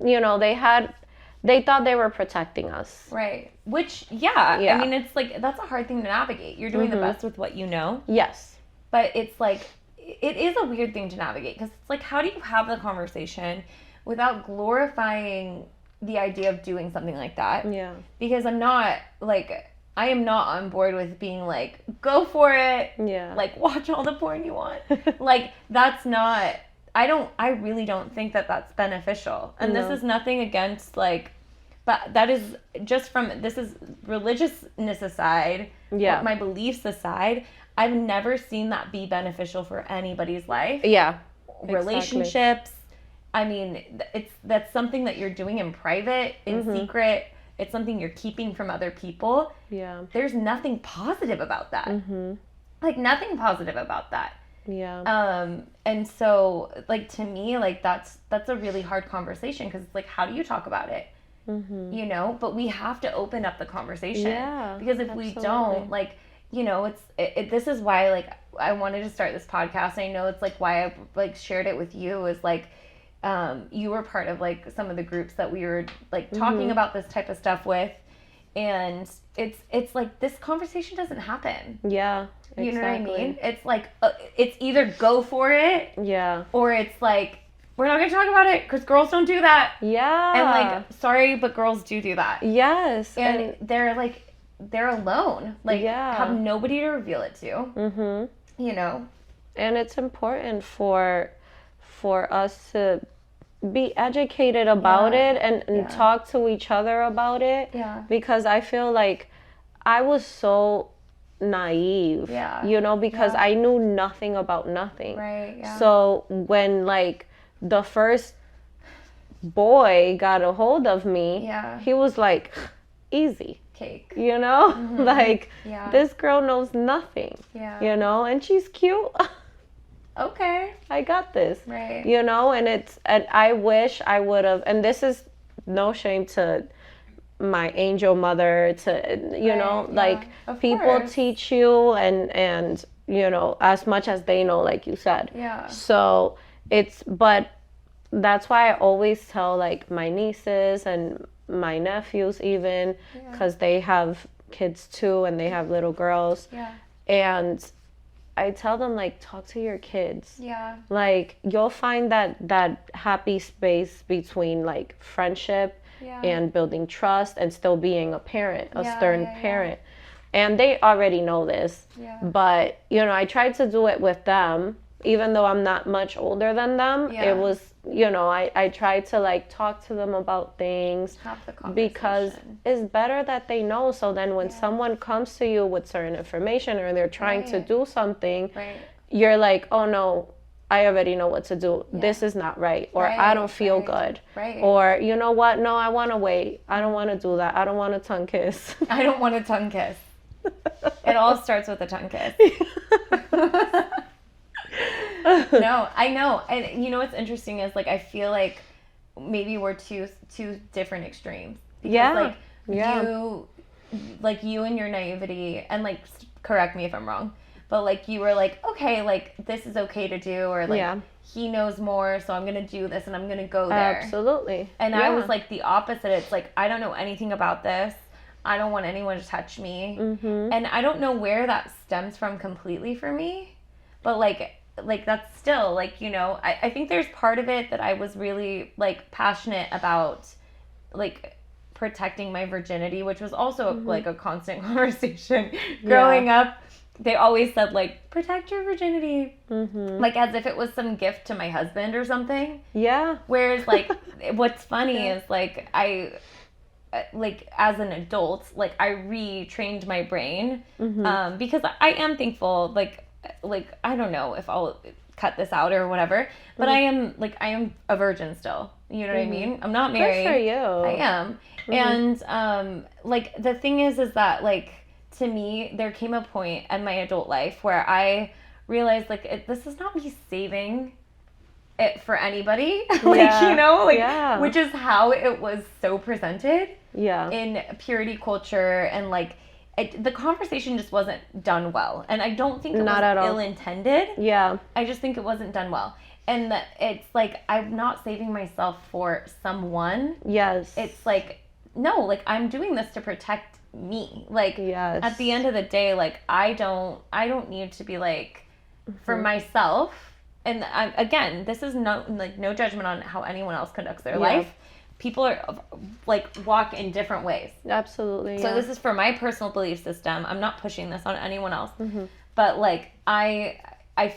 you know, they thought they were practing us. Right. Which, I mean, it's like, that's a hard thing to navigate. You're doing the best with what you know. Yes. But it's like, it is a weird thing to navigate because it's like, how do you have the conversation without glorifying the idea of doing something like that? Yeah. Because I am not on board with being like, go for it. Yeah. Like, watch all the porn you want. Like, that's not, I really don't think that that's beneficial. And this is nothing against like, but that is just from, this is religiousness aside, my beliefs aside, I've never seen that be beneficial for anybody's life. Yeah. Relationships. I mean, that's something that you're doing in private, in secret. It's something you're keeping from other people. Yeah. There's nothing positive about that. Like, nothing positive about that. Yeah. And so, like, to me, like, that's a really hard conversation because it's like, how do you talk about it? You know? But we have to open up the conversation. Yeah. Because if we don't, like, you know, this is why, like, I wanted to start this podcast. I know it's, like, why I, like, shared it with you is, like, you were part of like some of the groups that we were like talking about this type of stuff with, and it's like this conversation doesn't happen. Yeah, exactly. You know what I mean? It's like it's either go for it, or it's like we're not gonna talk about it because girls don't do that. Yeah, and like sorry, but girls do that. Yes, and they're alone. Like have nobody to reveal it to. You know, and it's important for us to be educated about it and talk to each other about it. Yeah. Because I feel like I was so naive, Yeah. you know, because Yeah. I knew nothing about nothing. Right. Yeah. So when like the first boy got a hold of me, Yeah. he was like, easy, Cake. you know, like Yeah. this girl knows nothing, Yeah. you know, and she's cute. Okay. I got this, Right. you know, and I wish I would have, and this is no shame to my angel mother, to, you know, Right, like yeah, of people course. teach you and, you know, as much as they know, like you said. Yeah. So but that's why I always tell like my nieces and my nephews even, because they have kids too and they have little girls. Yeah. And I tell them like, talk to your kids. Yeah. Like you'll find that happy space between like friendship Yeah. and building trust and still being a parent, a Yeah, stern yeah, yeah. parent. And they already know this. Yeah. But, you know, I tried to do it with them, even though I'm not much older than them. Yeah. It was, you know, I tried to like talk to them about things Have the conversation. because it's better that they know. So then when someone comes to you with certain information or they're trying to Right. do something, Right. you're like, oh no, I already know what to do. This is not right. Or I Right, don't feel right, good. right. Or you know what? No, I want to wait. I don't want to do that. I don't want to tongue kiss. I don't want a tongue kiss. It all starts with a tongue kiss. No, I know. And you know what's interesting is like I feel like maybe we're two different extremes. Because Yeah. like Yeah. you and your naivety, and like correct me if I'm wrong, but like you were like, okay, like this is okay to do, or like Yeah. he knows more, so I'm gonna do this and I'm gonna go there. Absolutely. And I Yeah. was like the opposite. It's like, I don't know anything about this. I don't want anyone to touch me. Mm-hmm. And I don't know where that stems from completely for me. But like that's still like, you know, I think there's part of it that I was really like passionate about like protecting my virginity, which was also like a constant conversation growing up. They always said like, protect your virginity. Like as if it was some gift to my husband or something. Yeah. Whereas like what's funny is like like as an adult, like I retrained my brain because I am thankful, like I don't know if I'll cut this out or whatever, but I am a virgin still, you know what I mean? I'm not married. Good for you. I am. And like the thing is that like to me there came a point in my adult life where I realized like this is not me saving it for anybody. Like, you know, like which is how it was so presented in purity culture, and like the conversation just wasn't done well, and I don't think it Not was at all. ill-intended. Yeah. I just think it wasn't done well, and it's like I'm not saving myself for someone. Yes. It's like no, like I'm doing this to protect me. Like Yes. at the end of the day, like I don't need to be like for myself. And again, this is no judgment on how anyone else conducts their life. People are like walk in different ways. Absolutely. So this is for my personal belief system. I'm not pushing this on anyone else. But like I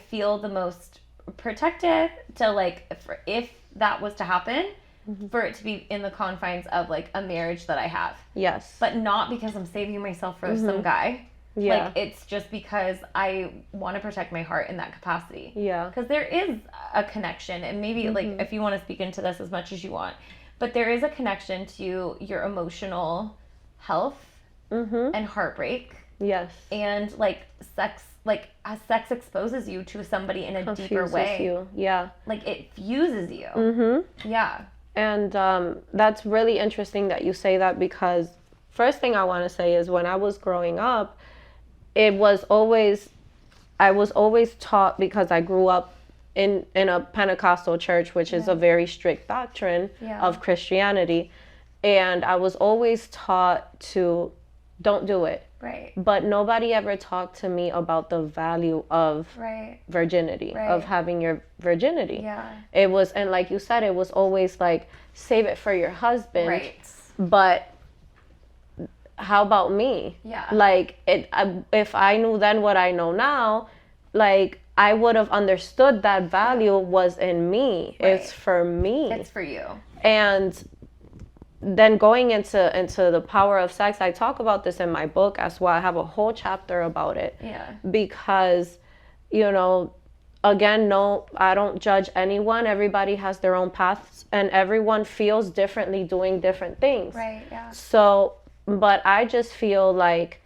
feel the most protected to like if that was to happen, for it to be in the confines of like a marriage that I have. Yes. But not because I'm saving myself for some guy. Yeah. Like it's just because I want to protect my heart in that capacity. Yeah. Because there is a connection, and maybe like if you want to speak into this as much as you want, but there is a connection to your emotional health and heartbreak. Yes. And like sex, like as sex exposes you to somebody in a deeper Confuses way. you. Yeah. Like it fuses you. Yeah. And that's really interesting that you say that, because first thing I want to say is when I was growing up, I was always taught, because I grew up in a Pentecostal church, which is a very strict doctrine of Christianity. And I was always taught to don't do it. Right. But nobody ever talked to me about the value of virginity, of having your virginity. Yeah. It was, and like you said, it was always like, save it for your husband. Right. But how about me? Yeah. Like, if I knew then what I know now, like, I would have understood that value was in me. Right. It's for me. It's for you. And then going into the power of sex, I talk about this in my book as well. I have a whole chapter about it. Yeah. Because, you know, again, no, I don't judge anyone. Everybody has their own paths, and everyone feels differently doing different things. Right, yeah. So, but I just feel like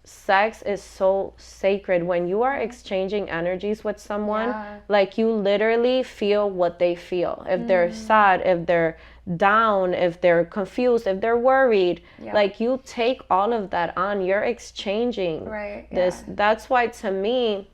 sex is so sacred when you are exchanging energies with someone. Yeah. Like, you literally feel what they feel. If they're sad, if they're down, if they're confused, if they're worried, Yeah. like, you take all of that on. You're exchanging Right, this. yeah. That's why, to me,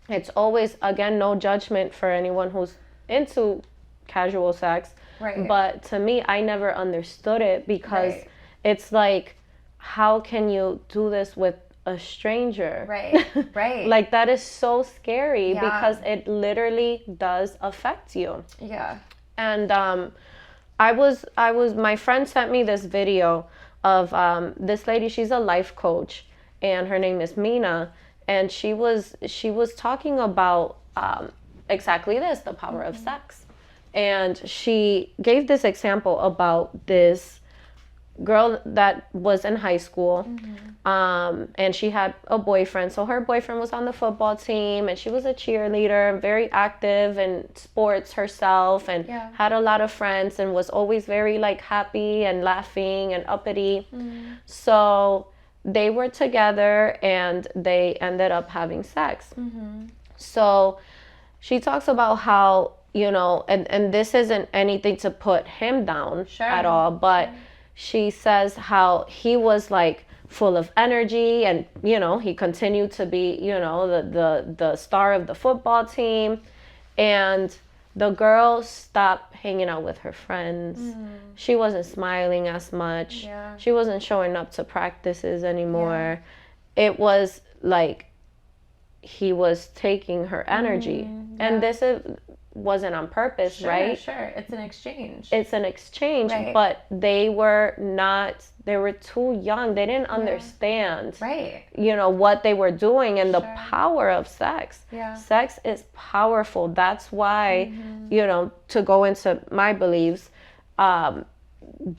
it's always, again, no judgment for anyone who's into casual sex. Right. But to me, I never understood it, because Right. it's like, how can you do this with a stranger? Right, right. Like, that is so scary, Yeah. because it literally does affect you. Yeah. And my friend sent me this video of this lady. She's a life coach, and her name is Mina, and she was talking about exactly this, the power of sex. And she gave this example about this girl that was in high school, and she had a boyfriend. So her boyfriend was on the football team, and she was a cheerleader, very active in sports herself, and Yeah. had a lot of friends, and was always very like happy and laughing and uppity. So they were together, and they ended up having sex. So she talks about how, you know, and this isn't anything to put him down Sure. at all, but she says how he was like full of energy, and, you know, he continued to be, you know, the star of the football team, and the girl stopped hanging out with her friends. She wasn't smiling as much. Yeah. She wasn't showing up to practices anymore. It was like he was taking her energy. And this wasn't on purpose, Sure, right? sure. It's an exchange. It's an exchange, Right. but they were too young. They didn't understand, Right. you know, what they were doing, and the Sure. power of sex. Yeah. Sex is powerful. That's why, you know, to go into my beliefs,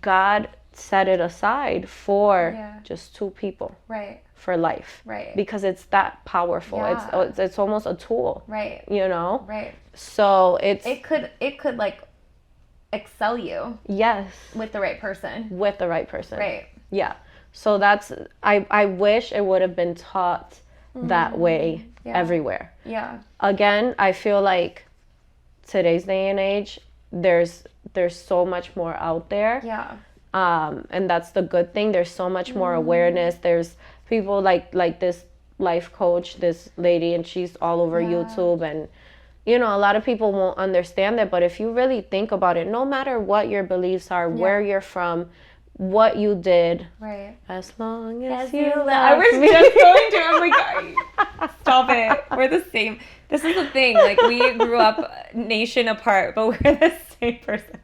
God set it aside for Yeah. just two people Right. for life. Right. Because it's that powerful. Yeah. It's almost a tool, Right. you know? Right. So it's, It could like excel you yes, with the right person. with the right person. Right. Yeah. So that's, I wish it would have been taught that way Yeah. everywhere. Yeah. Again, I feel like today's day and age, there's so much more out there. Yeah. And that's the good thing. There's so much more awareness. There's people like this life coach, this lady, and she's all over YouTube, and, you know, a lot of people won't understand it, but if you really think about it, no matter what your beliefs are, where you're from, what you did, Right. as long as As you you love I was me. just going to. I'm like, stop it. We're the same. This is the thing. Like, we grew up nation apart, but we're the same person.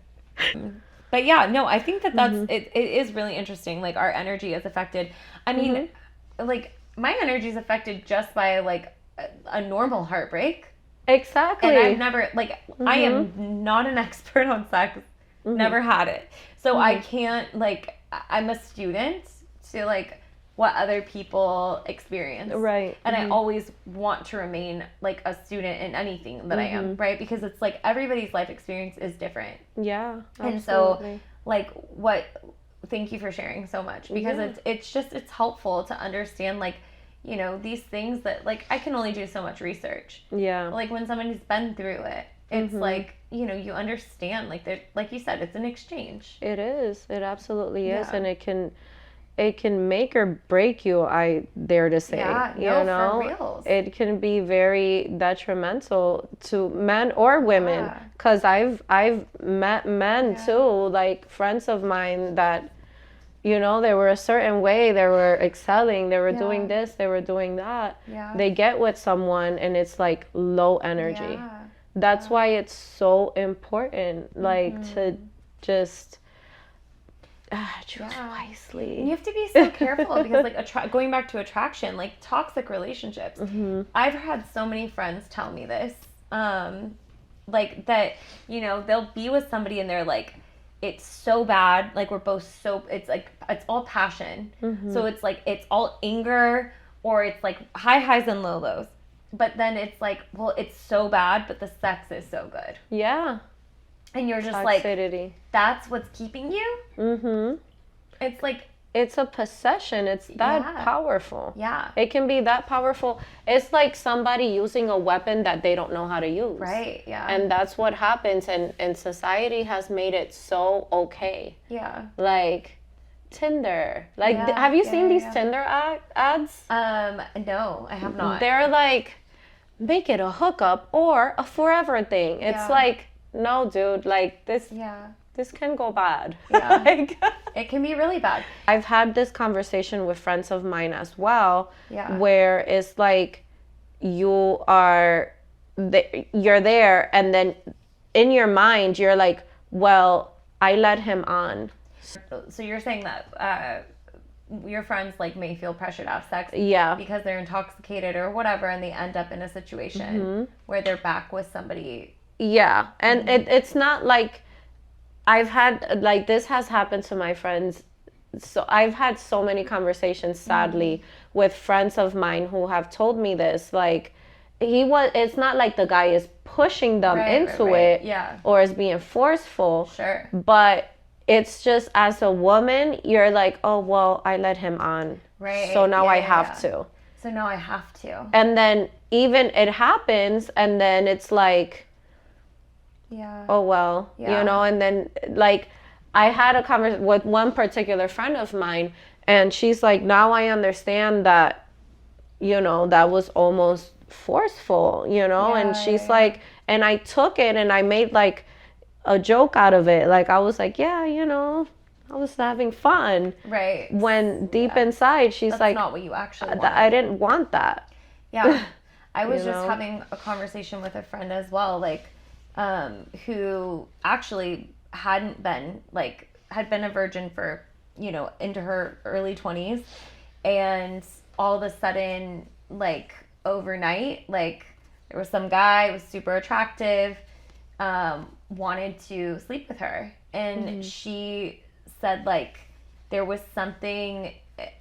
But yeah, no, I think that's it is really interesting. Like, our energy is affected. I mean, like, my energy is affected just by like a normal heartbreak. Exactly. And I've never, like, I am not an expert on sex. Never had it. So I can't, like, I'm a student to, like, what other people experience. Right. And I always want to remain, like, a student in anything that I am, right? Because it's, like, everybody's life experience is different. Yeah. And so, absolutely. like, thank you for sharing so much. Because it's helpful to understand, like, you know, these things that, like, I can only do so much research. Yeah. Like, when somebody's been through it, it's like, you know, you understand, like, like you said, it's an exchange. It is. It absolutely is, Yeah. and it can make or break you, I dare to say. Yeah, you no, know, for reals. it can be very detrimental to men or women. Yeah. Because I've met men too, like friends of mine that, you know, they were a certain way, they were excelling, they were doing this, they were doing that. Yeah. They get with someone and it's like low energy. Yeah. That's why it's so important, like, to just choose wisely. You have to be so careful because, like, going back to attraction, like, toxic relationships. I've had so many friends tell me this, like, that, you know, they'll be with somebody and they're like, it's so bad. Like we're both so, it's like, it's all passion. So it's like, it's all anger, or it's like high highs and low lows. But then it's like, well, it's so bad, but the sex is so good. Yeah. And you're just Toxicity. like, that's what's keeping you? It's like, it's a possession. It's that Yeah. powerful. yeah. It can be that powerful. It's like somebody using a weapon that they don't know how to use. Right, yeah. And that's what happens. And society has made it so okay. yeah. Like Tinder. Like, Yeah, have you yeah, seen these yeah. Tinder ads? No, I have not. They're like, make it a hookup or a forever thing. It's Yeah. like, no, dude. Like this Yeah. can go bad. Yeah. Like, It can be really bad. I've had this conversation with friends of mine as well, Yeah. where it's like you're there, and then in your mind you're like, well, I led him on. So you're saying that your friends like may feel pressure to have sex Yeah. because they're intoxicated or whatever, and they end up in a situation where they're back with somebody. Yeah. And it's not like I've had, like, this has happened to my friends. So I've had so many conversations, sadly, with friends of mine who have told me this. Like, it's not like the guy is pushing them into it Yeah. or is being forceful. Sure. But it's just, as a woman, you're like, oh, well, I led him on. Right. So now Yeah, I yeah, have yeah. to. So now I have to. And then even it happens, and then it's like, Yeah. oh, well, Yeah. you know, and then, like, I had a conversation with one particular friend of mine, and she's like, now I understand that, you know, that was almost forceful, you know, and Yeah, she's yeah. like, and I took it and I made like a joke out of it. Like, I was like, yeah, you know, I was having fun. Right. When deep inside, she's That's like, not what you actually want. I didn't want that. Yeah. I was You just know? having a conversation with a friend as well, like, who actually had been a virgin for, you know, into her early 20s. And all of a sudden, like, overnight, like, there was some guy, was super attractive, wanted to sleep with her. And she said, like, there was something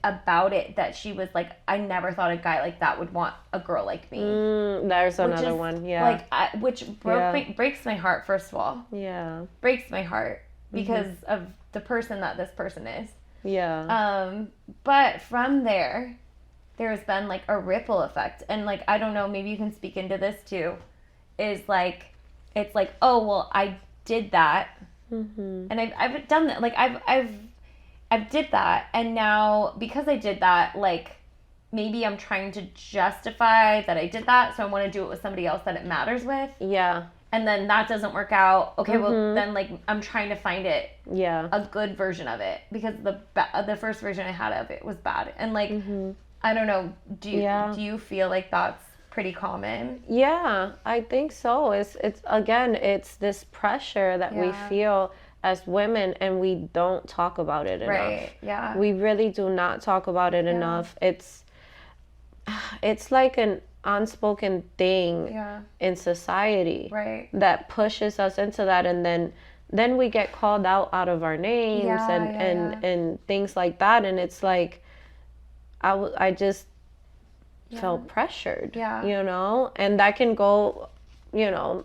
about it that she was like, I never thought a guy like that would want a girl like me. There's Which another is, one. Yeah. Like, which breaks my heart, first of all. Yeah. Breaks my heart because of the person that this person is. Yeah. But from there's been like a ripple effect. And like, I don't know, maybe you can speak into this too. Is like, it's like, oh, well, I did that. And I've done that. Like, I've did that, and now because I did that, like, maybe I'm trying to justify that I did that, so I want to do it with somebody else that it matters with, Yeah. and then that doesn't work out. Okay, well then, like, I'm trying to find Yeah. a good version of it, because the first version I had of it was bad, and like, I don't know, do you feel like that's pretty common? Yeah, I think so. It's again, it's this pressure that we Yeah. feel as women, and we don't talk about it enough. Right, yeah. We really do not talk about it enough. It's like an unspoken thing Yeah. in society Right. that pushes us into that, and then we get called out of our names Yeah, and things like that, and it's like I just felt pressured, Yeah. you know, and that can go, you know,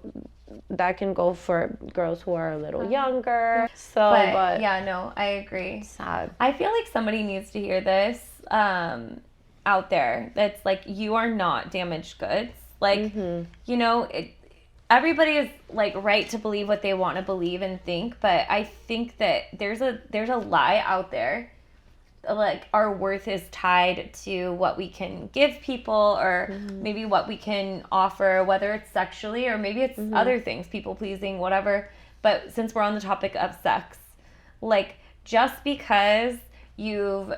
that can go for girls who are a little younger. So, but yeah, no, I agree. sad. I feel like somebody needs to hear this out there. That's like, you are not damaged goods. Like, you know, everybody is like right to believe what they want to believe and think, but I think that there's a lie out there. Like, our worth is tied to what we can give people, or maybe what we can offer, whether it's sexually or maybe it's other things, people pleasing, whatever. But since we're on the topic of sex, like, just because you've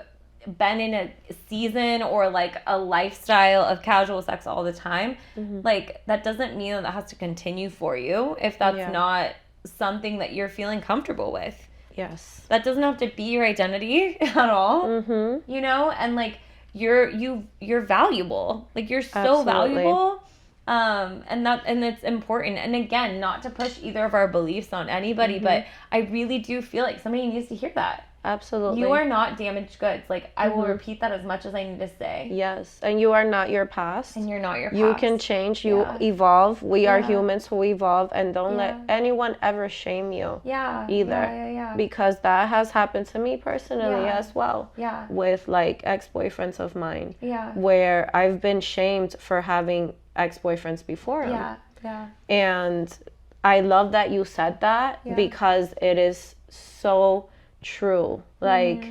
been in a season or like a lifestyle of casual sex all the time, like, that doesn't mean that has to continue for you if that's not something that you're feeling comfortable with. Yes. That doesn't have to be your identity at all, you know? And like, you're valuable. Like, you're so Absolutely. valuable. And it's important. And again, not to push either of our beliefs on anybody, but I really do feel like somebody needs to hear that. Absolutely. You are not damaged goods. Like, I will repeat that as much as I need to say. Yes. And you are not your past. And you're not your past. You can change. You evolve. We are humans who evolve. And don't let anyone ever shame you. Either. Yeah. Because that has happened to me personally as well. Yeah. With like ex-boyfriends of mine. Yeah. Where I've been shamed for having ex-boyfriends before him. Yeah. And I love that you said that because it is so true. Like,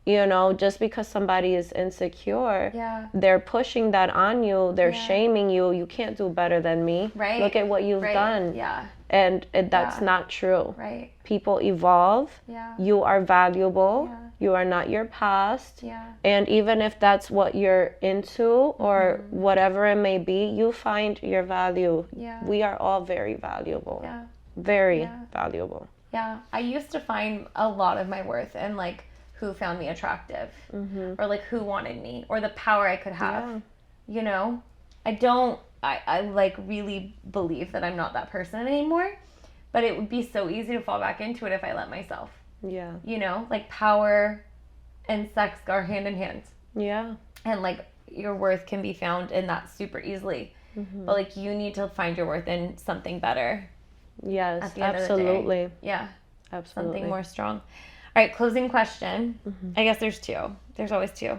you know, just because somebody is insecure, they're pushing that on you. They're shaming you. You can't do better than me. Right. Look at what you've done. Yeah. And that's not true. Right. People evolve. Yeah. You are valuable. You are not your past. Yeah. And even if that's what you're into or whatever it may be, you find your value. Yeah. We are all very valuable. Yeah. Very valuable. Yeah, I used to find a lot of my worth in like who found me attractive or like who wanted me or the power I could have. You know, I like really believe that I'm not that person anymore, but it would be so easy to fall back into it if I let myself. Yeah. You know, like power and sex go hand in hand. Yeah. And like your worth can be found in that super easily. But like you need to find your worth in something better. Yes, at the end absolutely. of the day. Yeah. Absolutely. Something more strong. All right, closing question. I guess there's two. There's always two.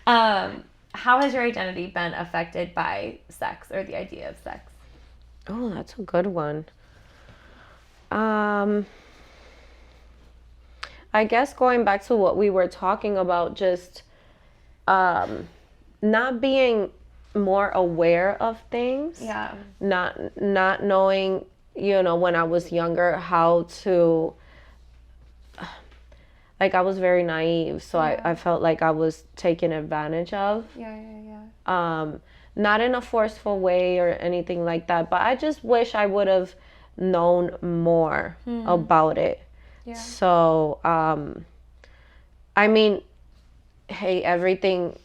How has your identity been affected by sex or the idea of sex? Oh, that's a good one. I guess going back to what we were talking about, just not being more aware of things. Yeah. Not knowing, you know, when I was younger how to, like, I was very naive, so I felt like I was taken advantage of. Not in a forceful way or anything like that, but I just wish I would have known more about it. So I mean, hey, everything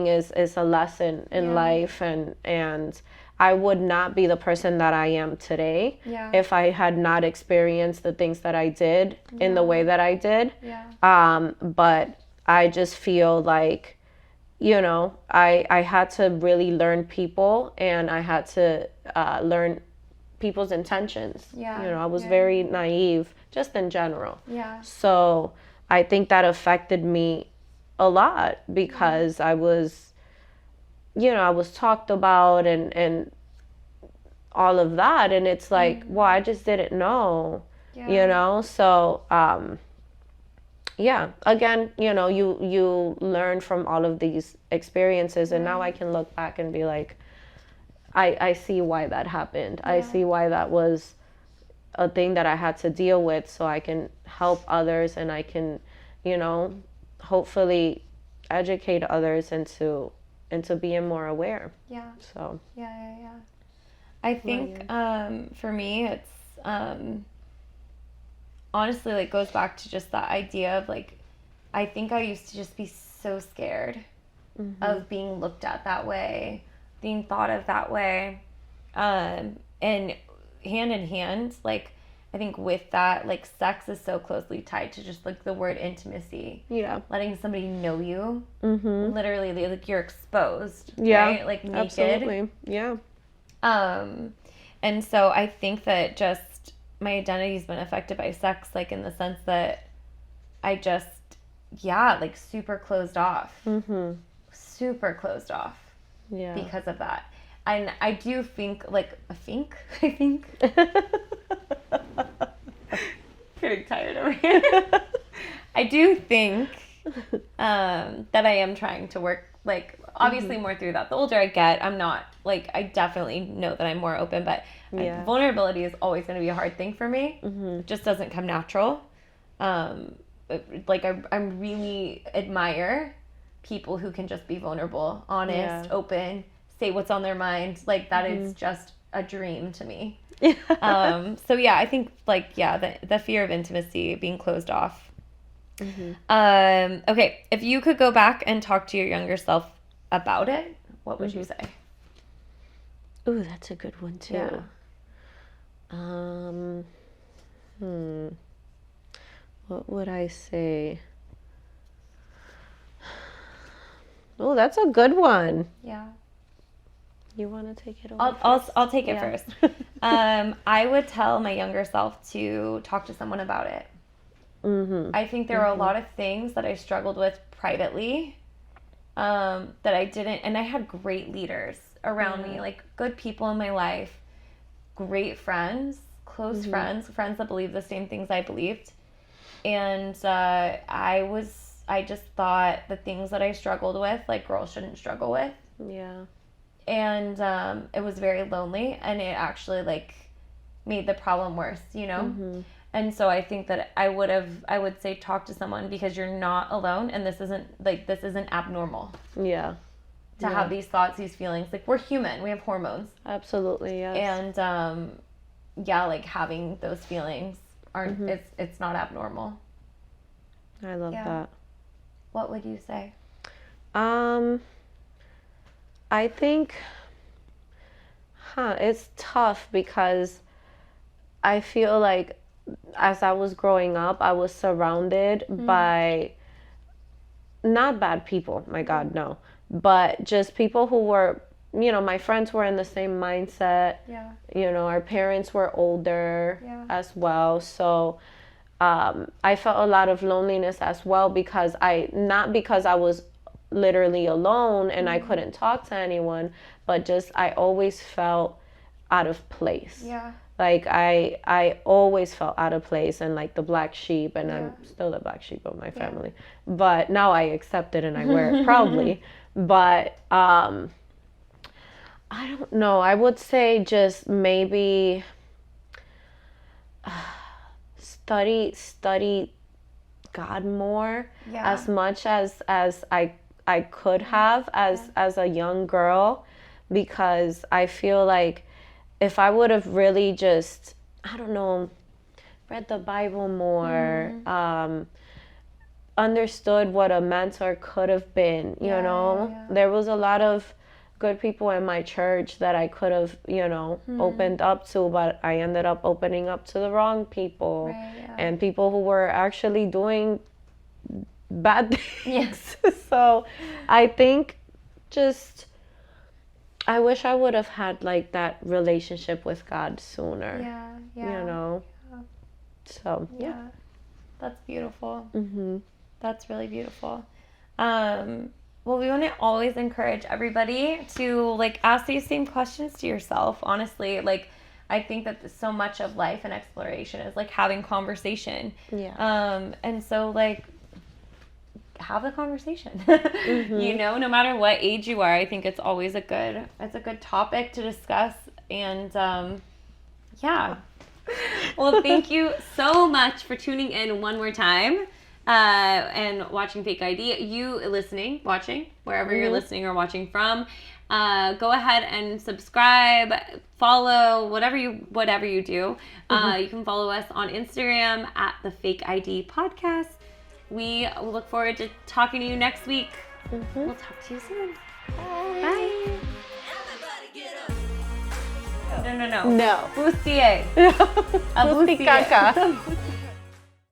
is a lesson in life, and I would not be the person that I am today if I had not experienced the things that I did in the way that I did. But I just feel like, you know, I had to really learn people, and I had to learn people's intentions. You know, I was very naive just in general. So I think that affected me a lot because I was, you know, I was talked about and all of that, and it's like, well, I just didn't know, you know. So again, you know, you learn from all of these experiences, and now I can look back and be like, I see why that happened. I see why that was a thing that I had to deal with, so I can help others, and I can, you know, hopefully educate others into being more aware. So I think for me it's honestly like goes back to just that idea of like, I think I used to just be so scared of being looked at that way, being thought of that way, and hand in hand, like I think with that, like sex is so closely tied to just like the word intimacy. Letting somebody know you. Literally, like you're exposed. Right? Like naked. Absolutely. And so I think that just my identity's been affected by sex, like in the sense that I just, like super closed off. Super closed off. Because of that. And I do think, like, I think. Getting tired over here. I do think that I am trying to work, like, obviously more through that. The older I get, I'm not, like, I definitely know that I'm more open, but vulnerability is always going to be a hard thing for me. It just doesn't come natural. Like, I really admire people who can just be vulnerable, honest, open, say what's on their mind. Like, that is just a dream to me. So I think like the fear of intimacy, being closed off. Okay, if you could go back and talk to your younger self about it, what would you say? Ooh, that's a good one too. Yeah. What would I say? Oh, that's a good one. Yeah. You want to take it over? I'll take it Yeah. first. I would tell my younger self to talk to someone about it. I think there were a lot of things that I struggled with privately that I didn't, and I had great leaders around me, like good people in my life, great friends, close friends that believed the same things I believed. And I just thought the things that I struggled with, like girls shouldn't struggle with. Yeah. And it was very lonely, and it actually like made the problem worse, you know? And so I think that I would say talk to someone, because you're not alone, and this isn't abnormal Yeah. to have these thoughts, these feelings. Like, we're human, we have hormones. Absolutely, yes. And like having those feelings aren't it's not abnormal. I love that. What would you say? I think, it's tough because I feel like as I was growing up, I was surrounded by not bad people, my God, no, but just people who were, my friends were in the same mindset. Yeah. Our parents were older as well. So I felt a lot of loneliness as well not because I was literally alone and I couldn't talk to anyone, but just I always felt out of place. Yeah. Like I always felt out of place and like the black sheep, and I'm still the black sheep of my family. But now I accept it and I wear it proudly. But I don't know. I would say just maybe study God more as much as I could have as a young girl, because I feel like if I would have really just, I don't know, read the Bible more, understood what a mentor could have been, you know, there was a lot of good people in my church that I could have, opened up to, but I ended up opening up to the wrong people and people who were actually doing bad things. So I think just, I wish I would have had like that relationship with God sooner. So That's beautiful. That's really beautiful. Well, we want to always encourage everybody to like ask these same questions to yourself. Honestly, like I think that so much of life and exploration is like having conversation. And so like have the conversation. No matter what age you are, I think it's always a good topic to discuss. And well, thank you so much for tuning in one more time and watching Fake ID. You watching wherever you're listening or watching from, go ahead and subscribe, follow, whatever you do. You can follow us on Instagram at the Fake ID Podcast. We look forward to talking to you next week. We'll talk to you soon. Bye. No. No. Bustier. Busti caca.